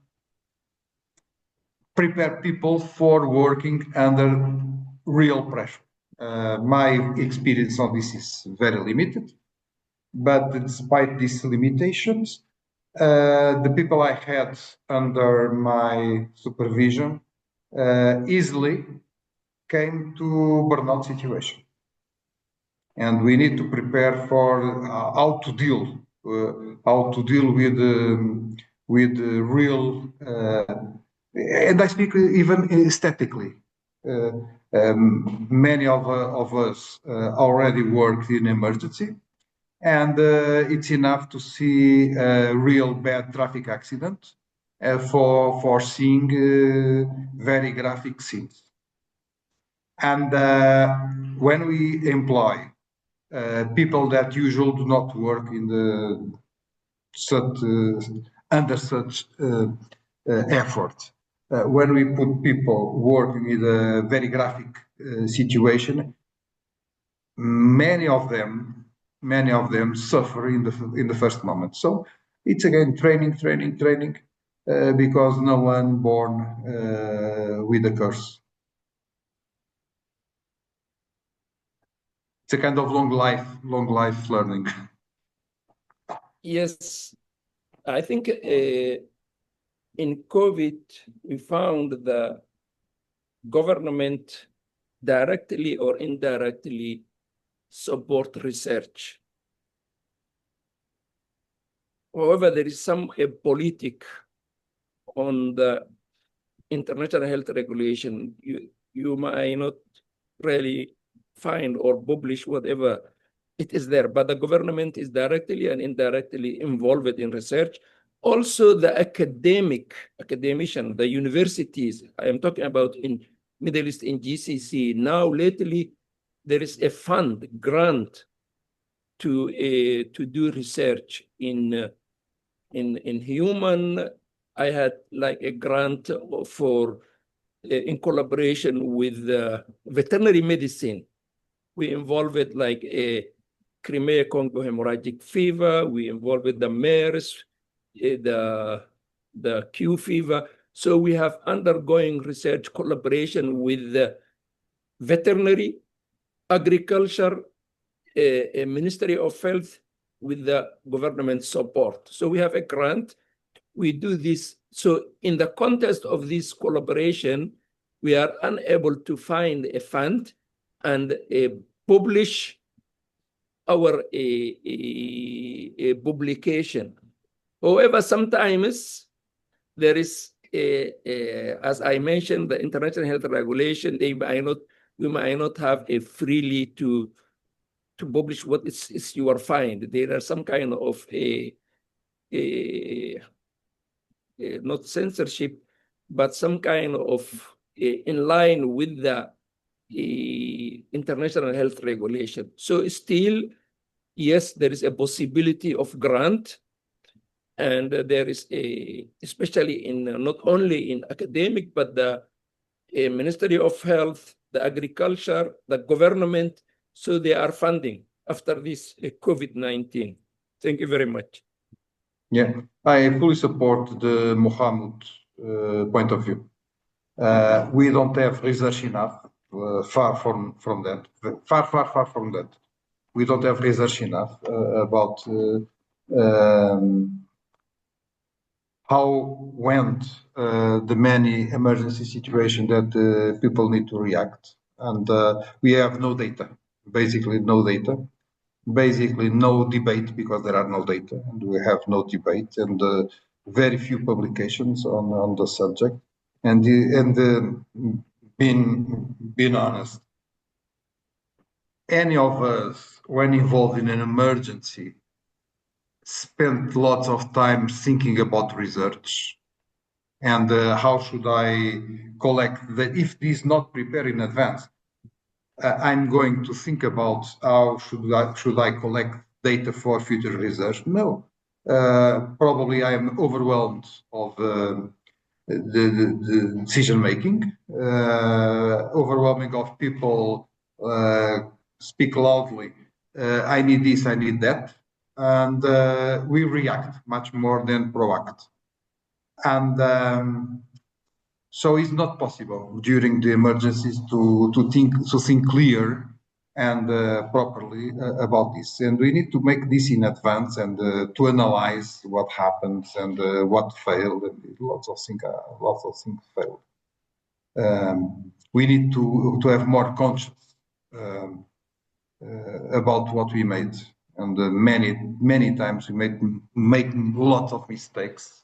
S3: prepare people for working under real pressure. My experience on this is very limited, but despite these limitations, the people I had under my supervision easily came to burnout situation. And we need to prepare for how to deal with real, and I speak even aesthetically. Many of us already worked in emergency, and it's enough to see a real bad traffic accident for seeing very graphic scenes. And when we employ people that usually do not work in the under such effort, when we put people working in a very graphic situation, many of them suffer in the first moment. So it's again training, because no one born with a curse. It's a kind of long life learning.
S4: Yes, I think in COVID, we found the government directly or indirectly support research. However, there is some politic on the international health regulation. You might not really find or publish whatever it is there, but the government is directly and indirectly involved in research. Also, the academician, the universities, I am talking about in Middle East, in GCC. Now, lately, there is a fund, grant to do research in human. I had like a grant for in collaboration with veterinary medicine. We involved like a Crimea Congo hemorrhagic fever. We involved the MERS, the Q fever. So we have undergoing research collaboration with the veterinary, agriculture, a Ministry of Health, with the government support. So we have a grant. We do this. So in the context of this collaboration, we are unable to find a fund and publish our publication. However, sometimes there is, as I mentioned, the international health regulation. We might not have a freely to publish what is your find. There are some kind of not censorship, but some kind of in line with the international health regulation. So still, yes, there is a possibility of grant, and there is especially in not only in academic, but the Ministry of Health, the agriculture, the government. So they are funding after this COVID-19. Thank you very much.
S3: Yeah, I fully support the Mohammed point of view. We don't have research enough. Far from that. Far from that. We don't have research enough about how went the many emergency situations that people need to react, and we have no data. Basically, no data. Basically, no debate, because there are no data, and we have no debate, and very few publications on the subject. And being honest, any of us, when involved in an emergency, spent lots of time thinking about research and how should I collect that. If this is not prepared in advance, I'm going to think about how should I collect data for future research. No, probably I am overwhelmed of the decision making, overwhelming of people speak loudly. I need this, I need that, and we react much more than proact. And So it's not possible during the emergencies to think clear and properly about this. And we need to make this in advance and to analyze what happens and what failed. And lots of things failed. We need to have more conscious about what we made. And many times we make lots of mistakes.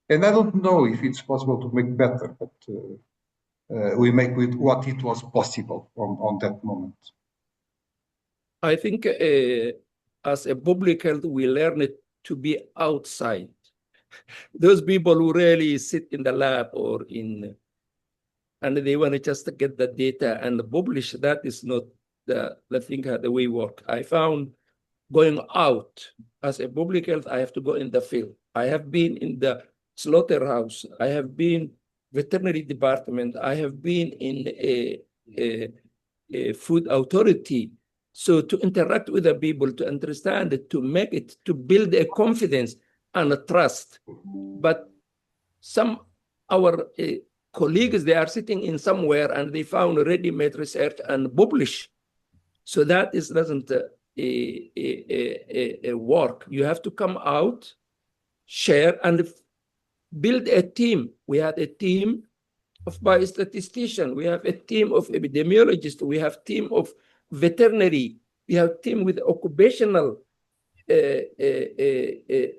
S3: And I don't know if it's possible to make better, but we make with what it was possible on that moment.
S4: I think as a public health, we learn it to be outside. Those people who really sit in the lab or in, and they want to just get the data and publish, that is not the thing, the way we work. I found going out as a public health, I have to go in the field. I have been in the slaughterhouse. I have been veterinary department. I have been in a food authority. So to interact with the people, to understand it, to make it, to build a confidence and a trust. But our colleagues, they are sitting in somewhere and they found ready-made research and publish. So that doesn't work. You have to come out, share, and build a team. We had a team of biostatisticians. We have a team of epidemiologists. We have a team of veterinary. We have a team with occupational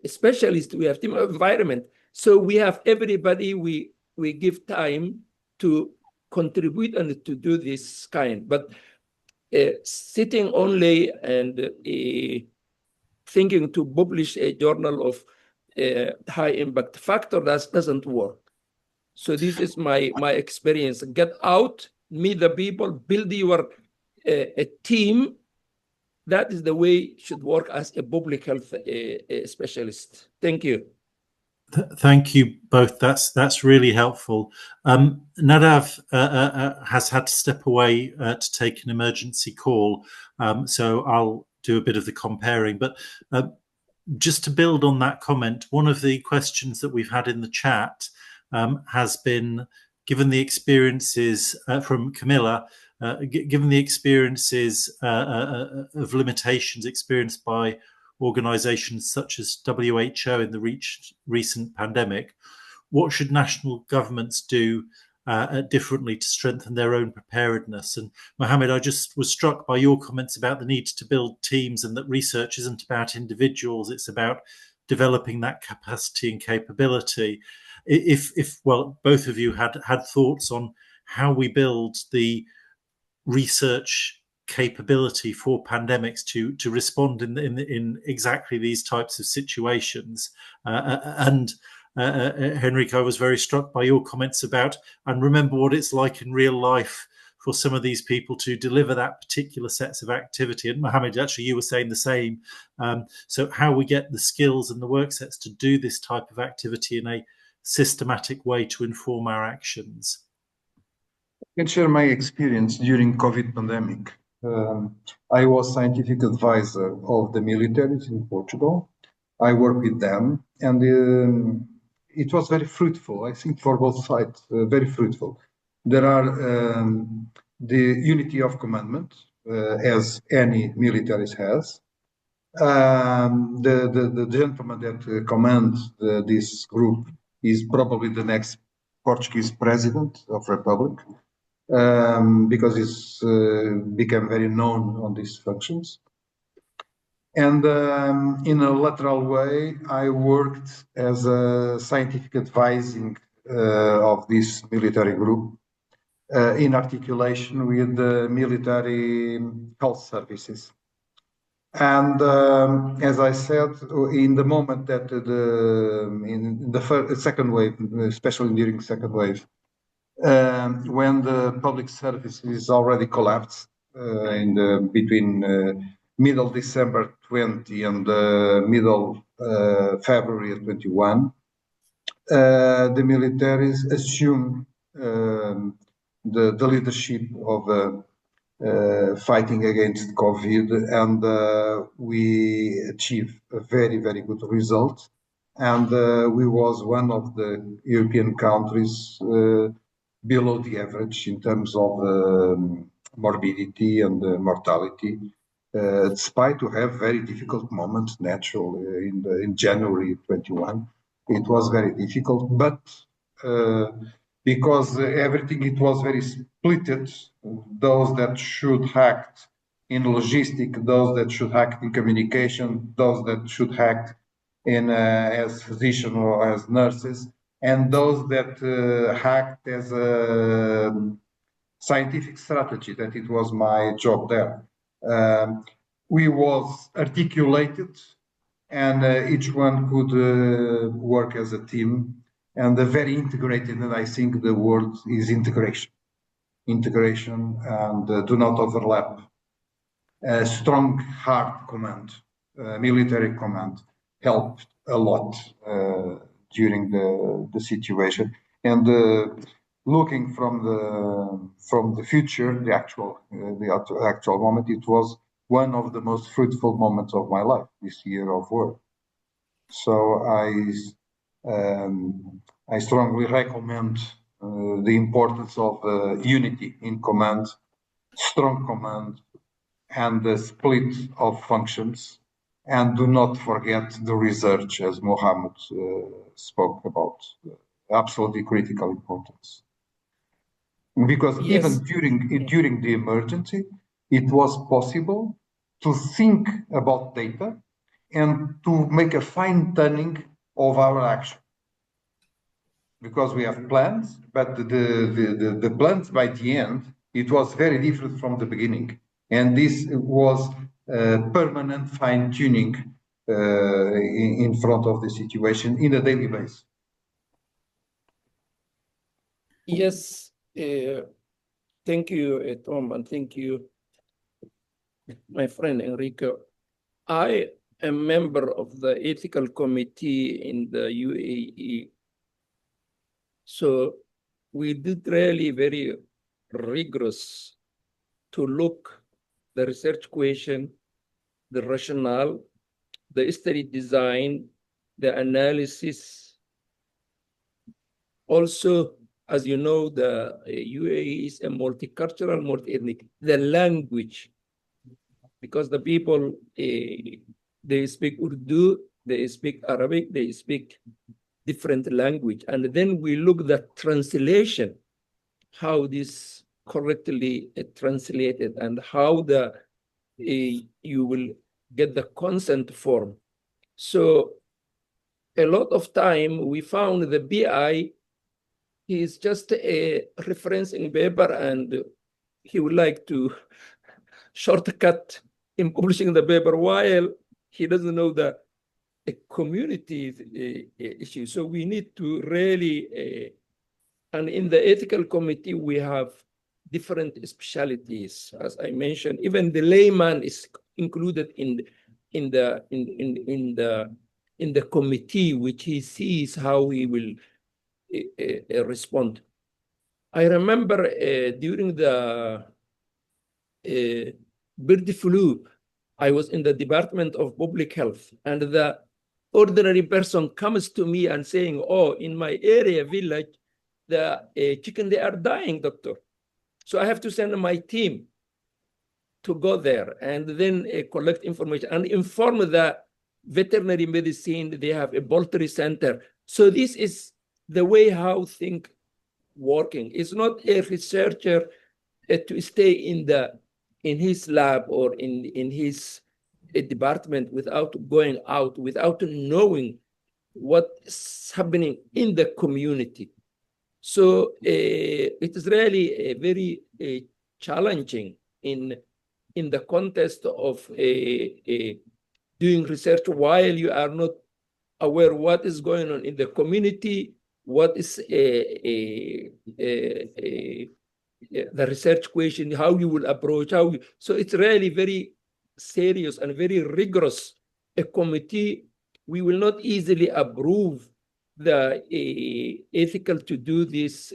S4: specialists. We have a team of environment. So we have everybody. We give time to contribute and to do this kind. But sitting only and thinking to publish a journal of high impact factor, that doesn't work. So this is my experience. Get out, meet the people, build your a team. That is the way it should work as a public health specialist. Thank you.
S2: Thank you both. That's really helpful. Nadav has had to step away to take an emergency call, so I'll do a bit of the comparing. But just to build on that comment, one of the questions that we've had in the chat has been, given the experiences from Camilla, given the experiences of limitations experienced by organisations such as WHO in the recent pandemic, what should national governments do differently to strengthen their own preparedness? And Mohammed, I just was struck by your comments about the need to build teams and that research isn't about individuals, it's about developing that capacity and capability. If well, both of you had thoughts on how we build the research capability for pandemics to respond in exactly these types of situations. And Henrique, I was very struck by your comments about, and remember what it's like in real life for some of these people to deliver that particular sets of activity. And Mohammed, actually, you were saying the same. So how we get the skills and the work sets to do this type of activity in a systematic way to inform our actions.
S3: I can share my experience during COVID pandemic. I was scientific advisor of the militaries in Portugal. I worked with them, and it was very fruitful, I think, for both sides, very fruitful. There are the unity of commandment, as any military has. The gentleman that commands this group is probably the next Portuguese president of Republic. Because it's become very known on these functions. And in a lateral way, I worked as a scientific advising of this military group in articulation with the military health services. And as I said, in the moment that in the second wave, especially during second wave, when the public services already collapsed between middle December 20 and middle February 21, the militaries assumed the leadership of fighting against COVID, and we achieved a very, very good result. and we was one of the European countries below the average in terms of morbidity and mortality, despite to have very difficult moments, natural, in January 21. It was very difficult, but because everything, it was very splitted, those that should act in logistic, those that should act in communication, those that should act in as physicians or as nurses, and those that act as a scientific strategy, that it was my job there. We was articulated, and each one could work as a team, and very integrated, and I think the word is integration. Integration and do not overlap. A strong, hard command, military command, helped a lot during the situation. And looking from the future, the actual moment, it was one of the most fruitful moments of my life, this year of work. So I strongly recommend the importance of unity in command, strong command, and the split of functions, and do not forget the research, as Mohammed spoke about, absolutely critical importance. Because
S4: Yes.
S3: even during the emergency, it was possible to think about data and to make a fine tuning of our action. Because we have plans, but the plans by the end, it was very different from the beginning. And this was permanent fine tuning in front of the situation in a daily basis.
S4: Yes, thank you, Tom, and thank you, my friend Enrico. I am a member of the ethical committee in the UAE. So we did really very rigorous to look the research question, the rationale, the study design, the analysis. Also, as you know, the UAE is a multicultural, multi-ethnic. The language, because the people, they speak Urdu, they speak Arabic, they speak different language. And then we look at the translation, how this correctly translated, and how the you will get the consent form. So a lot of time we found the BI is just a referencing paper, and he would like to shortcut in publishing the paper while he doesn't know the community issue. So we need to really, and in the ethical committee, we have different specialties. As I mentioned, even the layman is included in the committee, which he sees how he will respond. I remember during the bird flu, I was in the Department of Public Health, and the ordinary person comes to me and saying, "Oh, in my area village, the chicken, they are dying, doctor. So I have to send my team to go there and then collect information and inform the veterinary medicine. They have a poultry center." So this is the way how things working. It's not a researcher to stay in his lab or in his department without going out, without knowing what's happening in the community. So it is really very challenging in the context of doing research while you are not aware what is going on in the community, what is the research question, how you will approach, so it's really very serious and very rigorous. A committee, we will not easily approve the ethical to do this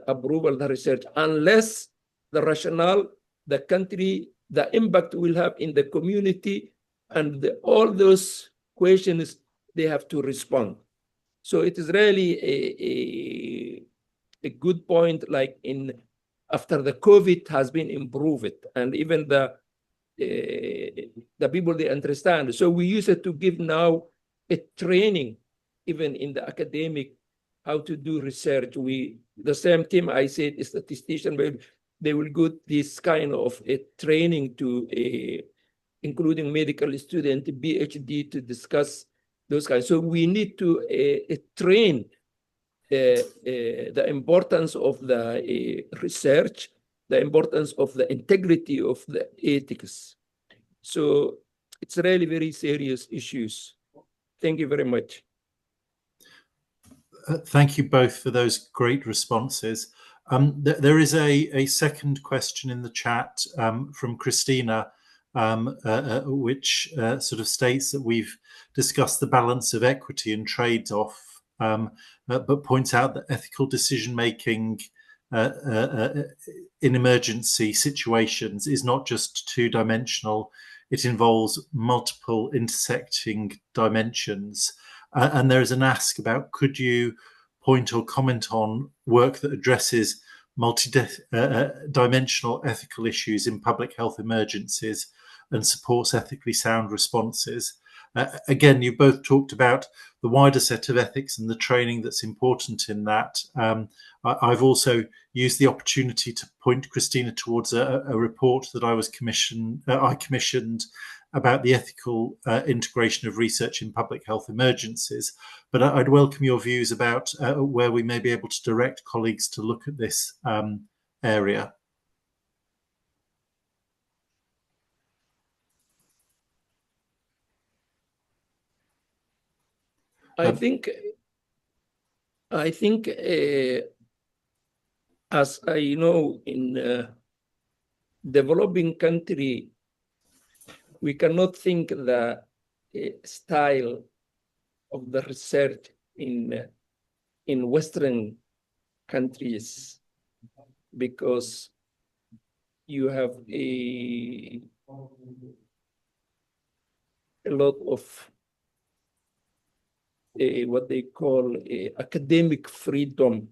S4: approval, the research, unless the rationale, the country, the impact will have in the community, and all those questions, they have to respond. So it is really a good point, like after the COVID has been improved, and even the people, they understand. So we use it to give now a training, even in the academic, how to do research. The same team I said is statistician, but they will go this kind of a training to including medical student, PhD, to discuss those kinds. So we need to train the importance of the research, the importance of the integrity of the ethics. So it's really very serious issues. Thank you very much.
S2: Thank you both for those great responses. There is a second question in the chat from Christina, which sort of states that we've discussed the balance of equity and trade-off, but points out that ethical decision-making in emergency situations is not just two-dimensional. It involves multiple intersecting dimensions. And there is an ask about, could you point or comment on work that addresses multi-dimensional ethical issues in public health emergencies and supports ethically sound responses? Again, you both talked about the wider set of ethics and the training that's important in that. I've also used the opportunity to point Christina towards a report that I commissioned about the ethical integration of research in public health emergencies. But I'd welcome your views about where we may be able to direct colleagues to look at this area.
S4: I think as I know, in developing country, we cannot think the style of the research in Western countries, because you have a lot of what they call academic freedom.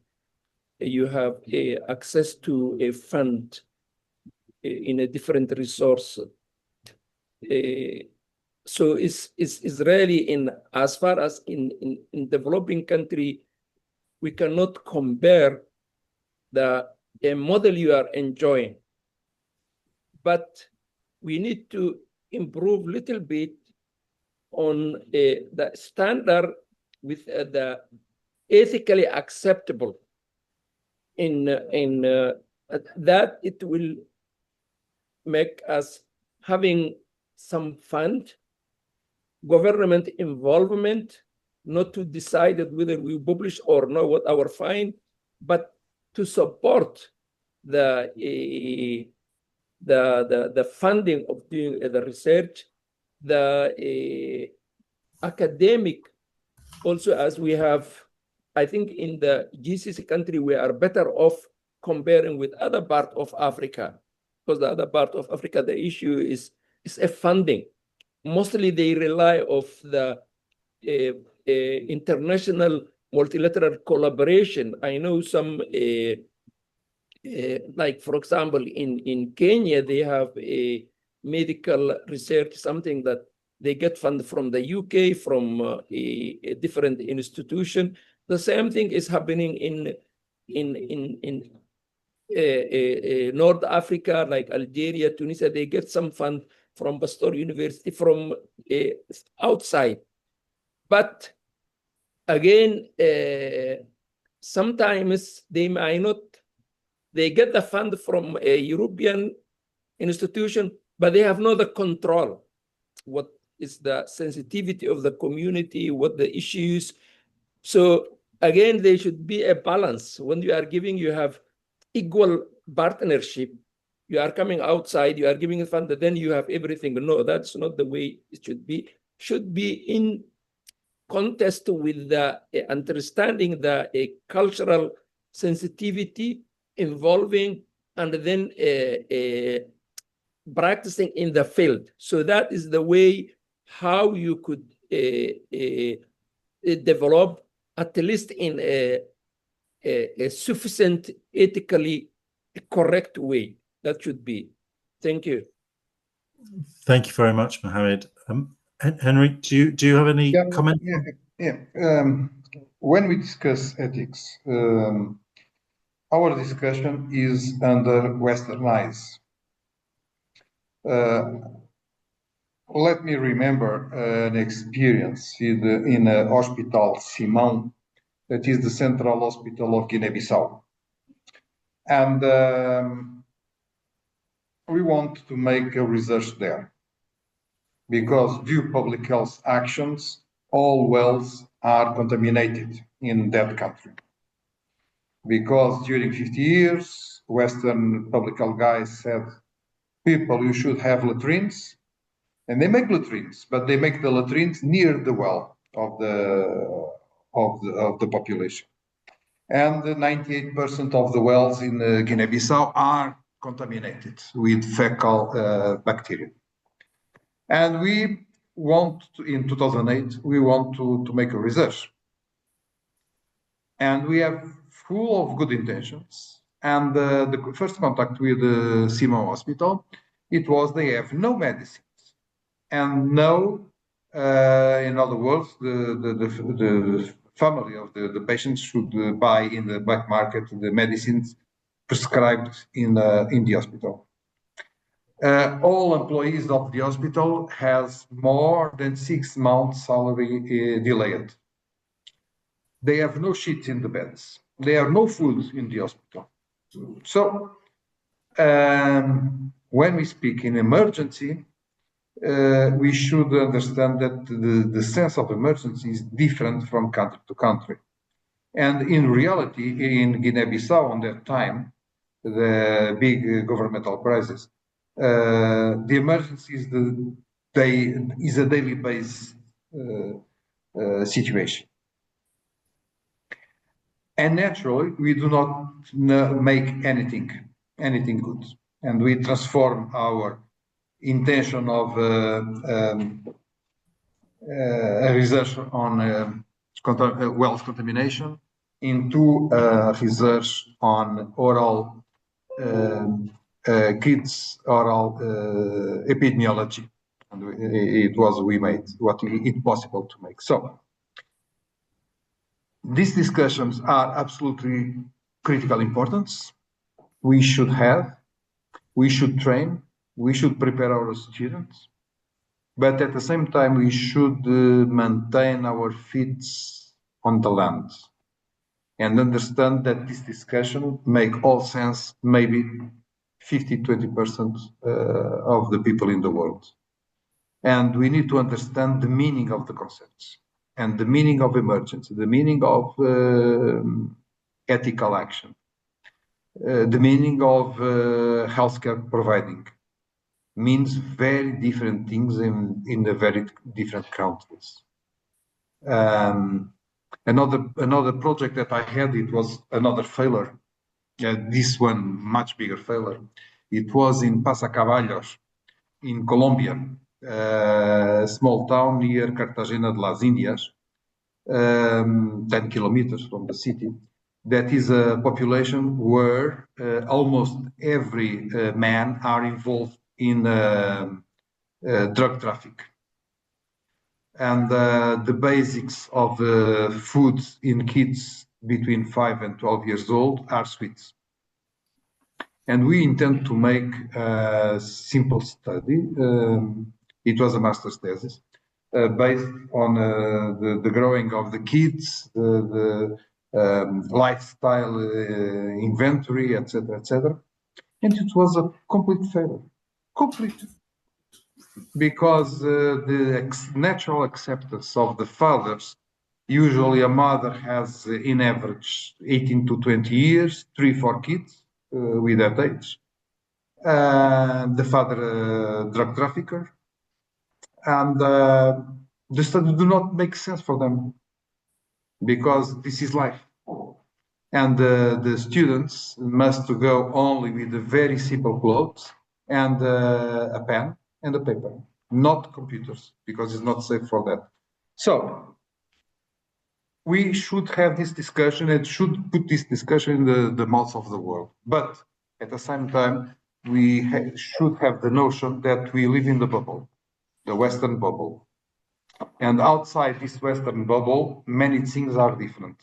S4: You have access to a fund in a different resource. So it's really as far as in developing country, we cannot compare the model you are enjoying, but we need to improve little bit on the standard with the ethically acceptable in that it will make us having some fund, government involvement, not to decide whether we publish or not what our find, but to support the funding of doing the research, the academic also, as we have, I think in the GCC country, we are better off comparing with other part of Africa, because the other part of Africa, the issue is a funding. Mostly they rely of the international multilateral collaboration. I know some, like for example, in Kenya, they have a medical research, something that they get funded from the UK, from a different institution. The same thing is happening in North Africa, like Algeria, Tunisia. They get some fund from Pasteur University, from outside. But again, sometimes they might not, they get the fund from a European institution, but they have no the control. What is the sensitivity of the community, what the issues. So again, there should be a balance. When you are giving, you have equal partnership. You are coming outside, you are giving a fund, then you have everything. No, that's not the way it should be. Should be in contest with the understanding the cultural sensitivity involving, and then practicing in the field. So that is the way how you could develop at least in a sufficient, ethically correct way. That should be. Thank you.
S2: Thank you very much, Mohammed. Henry, do you have any comment?
S3: When we discuss ethics, our discussion is under Western eyes. Let me remember an experience in a hospital, Simão, that is the central hospital of Guinea-Bissau. And we want to make a research there because due public health actions, all wells are contaminated in that country. Because during 50 years, Western public health guys said, people, you should have latrines. And they make latrines, but they make the latrines near the well of the population. And 98% of the wells in Guinea-Bissau are contaminated with fecal bacteria. And we want to, in 2008, we want to make a research. And we have full of good intentions. And the first contact with the Simão Hospital, it was they have no medicines. And no, in other words, the family of the patients should buy in the black market the medicines prescribed in the hospital. All employees of the hospital has more than 6 months salary delayed. They have no sheets in the beds. They have no food in the hospital. So when we speak in emergency, we should understand that the sense of emergency is different from country to country. And in reality, in Guinea-Bissau on that time, the big governmental crisis, the emergency is a daily based situation. And naturally, we do not make anything good. And we transform our intention of research on wells contamination into research on oral kids oral epidemiology, and we made what it's possible to make. So these discussions are absolutely critical importance. We should train, we should prepare our students, but at the same time, we should maintain our feet on the land and understand that this discussion make all sense, maybe 50-20% of the people in the world. And we need to understand the meaning of the concepts and the meaning of emergency, the meaning of ethical action, the meaning of healthcare providing. Means very different things in the very different countries. Another project that I had, it was another failure. This one much bigger failure. It was in Pasacaballos, in Colombia, a small town near Cartagena de las Indias, 10 kilometers from the city. That is a population where almost every man are involved in drug traffic. And the basics of food in kids between 5 and 12 years old are sweets. And we intend to make a simple study. It was a master's thesis based on the growing of the kids, the lifestyle inventory, etc., etc. And it was a complete failure. Complete. Because the natural acceptance of the fathers, usually a mother has in average 18 to 20 years, 3-4 kids with that age. The father drug trafficker. And the study do not make sense for them because this is life. And the students must go only with the very simple clothes and a pen and a paper, not computers, because it's not safe for that. So we should have this discussion and should put this discussion in the mouth of the world. But at the same time, we should have the notion that we live in the bubble, the Western bubble. And outside this Western bubble, many things are different.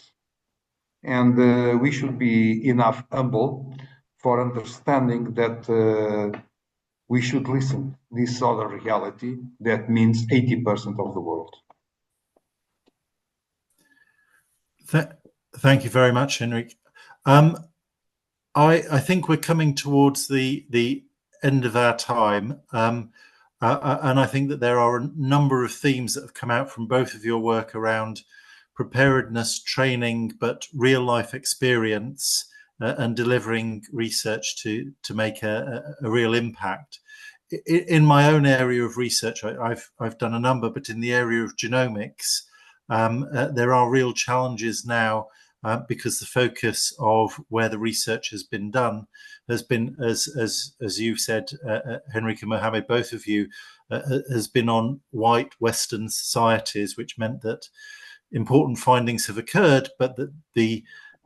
S3: And we should be enough humble for understanding that we should listen to this other reality that means 80% of the world.
S2: Thank you very much, Henrik. I think we're coming towards the end of our time, and I think that there are a number of themes that have come out from both of your work around preparedness training, but real life experience and delivering research to make a real impact. In my own area of research, I've done a number, but in the area of genomics, there are real challenges now because the focus of where the research has been done has been, as you've said, Henrik and Mohammed, both of you, has been on white Western societies, which meant that important findings have occurred, but that the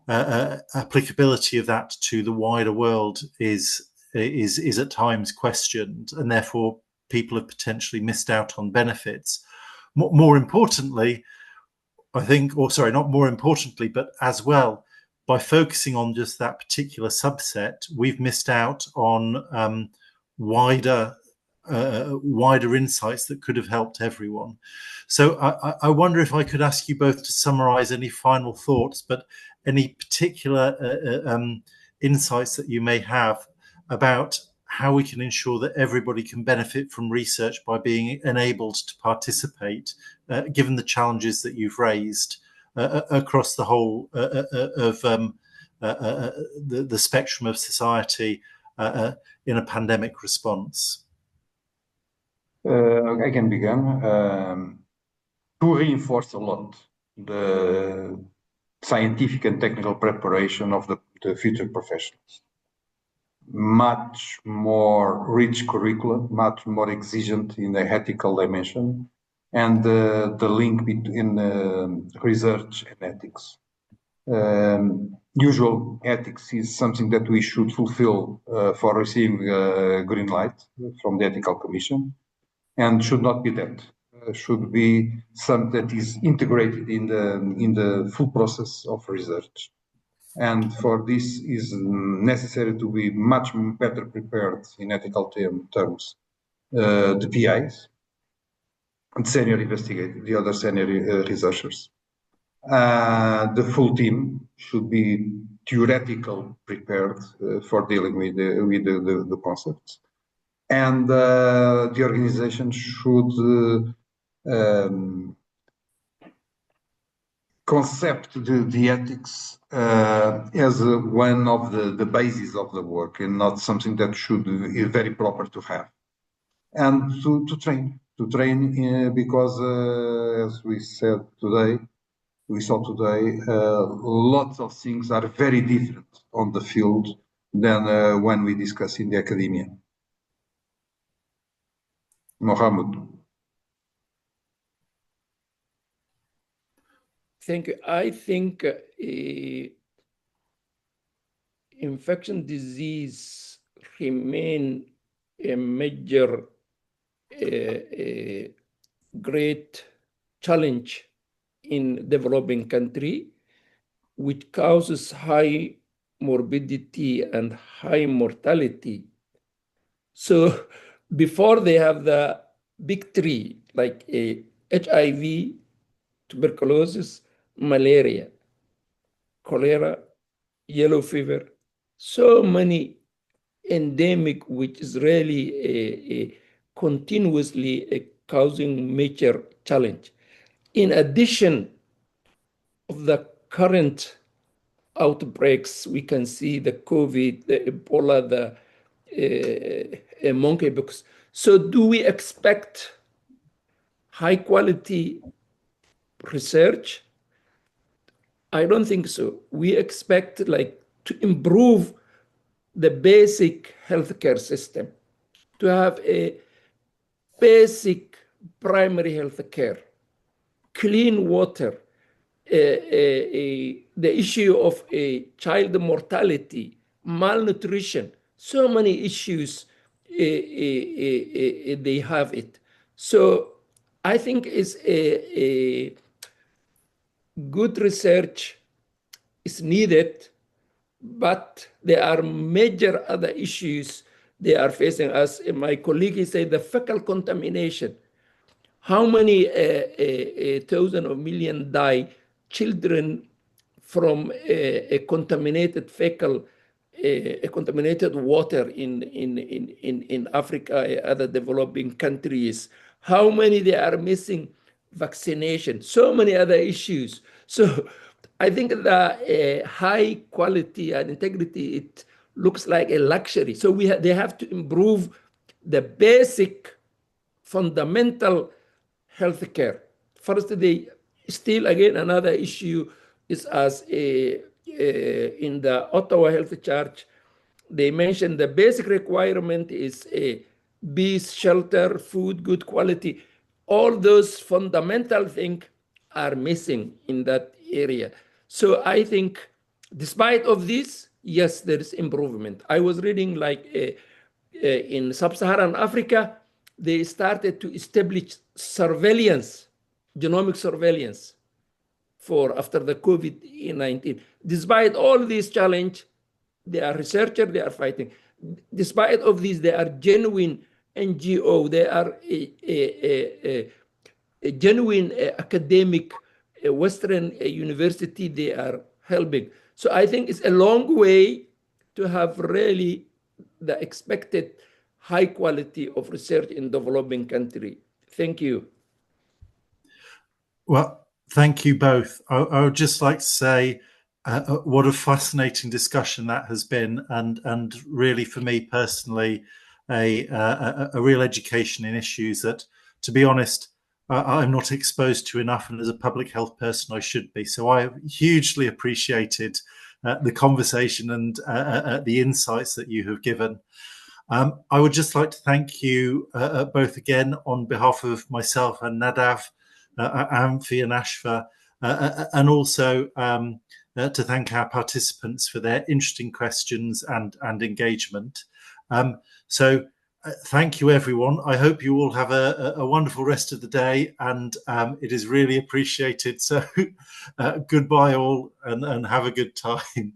S2: applicability of that to the wider world is at times questioned, and therefore people have potentially missed out on benefits. More importantly, I think, or sorry, not more importantly, but as well, by focusing on just that particular subset, we've missed out on wider insights that could have helped everyone. So I wonder if I could ask you both to summarize any final thoughts, but any particular insights that you may have about how we can ensure that everybody can benefit from research by being enabled to participate, given the challenges that you've raised across the whole of the spectrum of society in a pandemic response.
S3: I can begin. To reinforce a lot the scientific and technical preparation of the future professionals. Much more rich curriculum, much more exigent in the ethical dimension, and the link between research and ethics. Usual ethics is something that we should fulfill for receiving green light from the Ethical Commission, and should not be that. Should be something that is integrated in the full process of research. And for this is necessary to be much better prepared in ethical terms. The PIs, the senior investigators, the other senior researchers. The full team should be theoretically prepared for dealing with the concepts. And the organization should concept the ethics as one of the bases of the work, and not something that should be very proper to have. And to train because as we saw today, lots of things are very different on the field than when we discuss in the academia. Mohammed.
S4: Thank you. I think infection disease remain a major, great challenge in developing country, which causes high morbidity and high mortality. So before they have the big three, like HIV, tuberculosis, malaria, cholera, yellow fever, so many endemic, which is really continuously causing major challenge. In addition of the current outbreaks, we can see the COVID, the Ebola, the monkeypox. So do we expect high quality research? I don't think so. We expect to improve the basic healthcare system, to have a basic primary healthcare, clean water, the issue of child mortality, malnutrition, so many issues they have it. So I think it's a good research is needed, but there are major other issues they are facing. As my colleague said, the fecal contamination. How many thousand or million die children from a contaminated fecal, a contaminated water in Africa, other developing countries? How many they are missing vaccination? So many other issues. So I think the high quality and integrity, it looks like a luxury. So they have to improve the basic fundamental healthcare. First, they still, again, another issue is as in the Ottawa Health Charge, they mentioned the basic requirement is bees, shelter, food, good quality. All those fundamental things are missing in that area. So I think despite of this, yes, there is improvement. I was reading like in sub-Saharan Africa, they started to establish surveillance, genomic surveillance for after the COVID-19. Despite all these challenges, they are researchers, they are fighting. Despite of these, they are genuine NGO, they are a genuine academic Western university they are helping. So I think it's a long way to have really the expected high quality of research in developing country. Thank you.
S2: Well, thank you both. I would just like to say what a fascinating discussion that has been, and really for me personally, a real education in issues that, to be honest, I'm not exposed to enough, and as a public health person I should be. So I hugely appreciated the conversation and the insights that you have given. I would just like to thank you both again on behalf of myself and Nadav, IANPHI and ASPHER, and also to thank our participants for their interesting questions and engagement. So thank you, everyone. I hope you all have a wonderful rest of the day, and it is really appreciated. So goodbye all, and have a good time.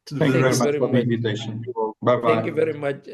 S3: Thank you very much for the invitation. Bye-bye.
S4: Thank you very much.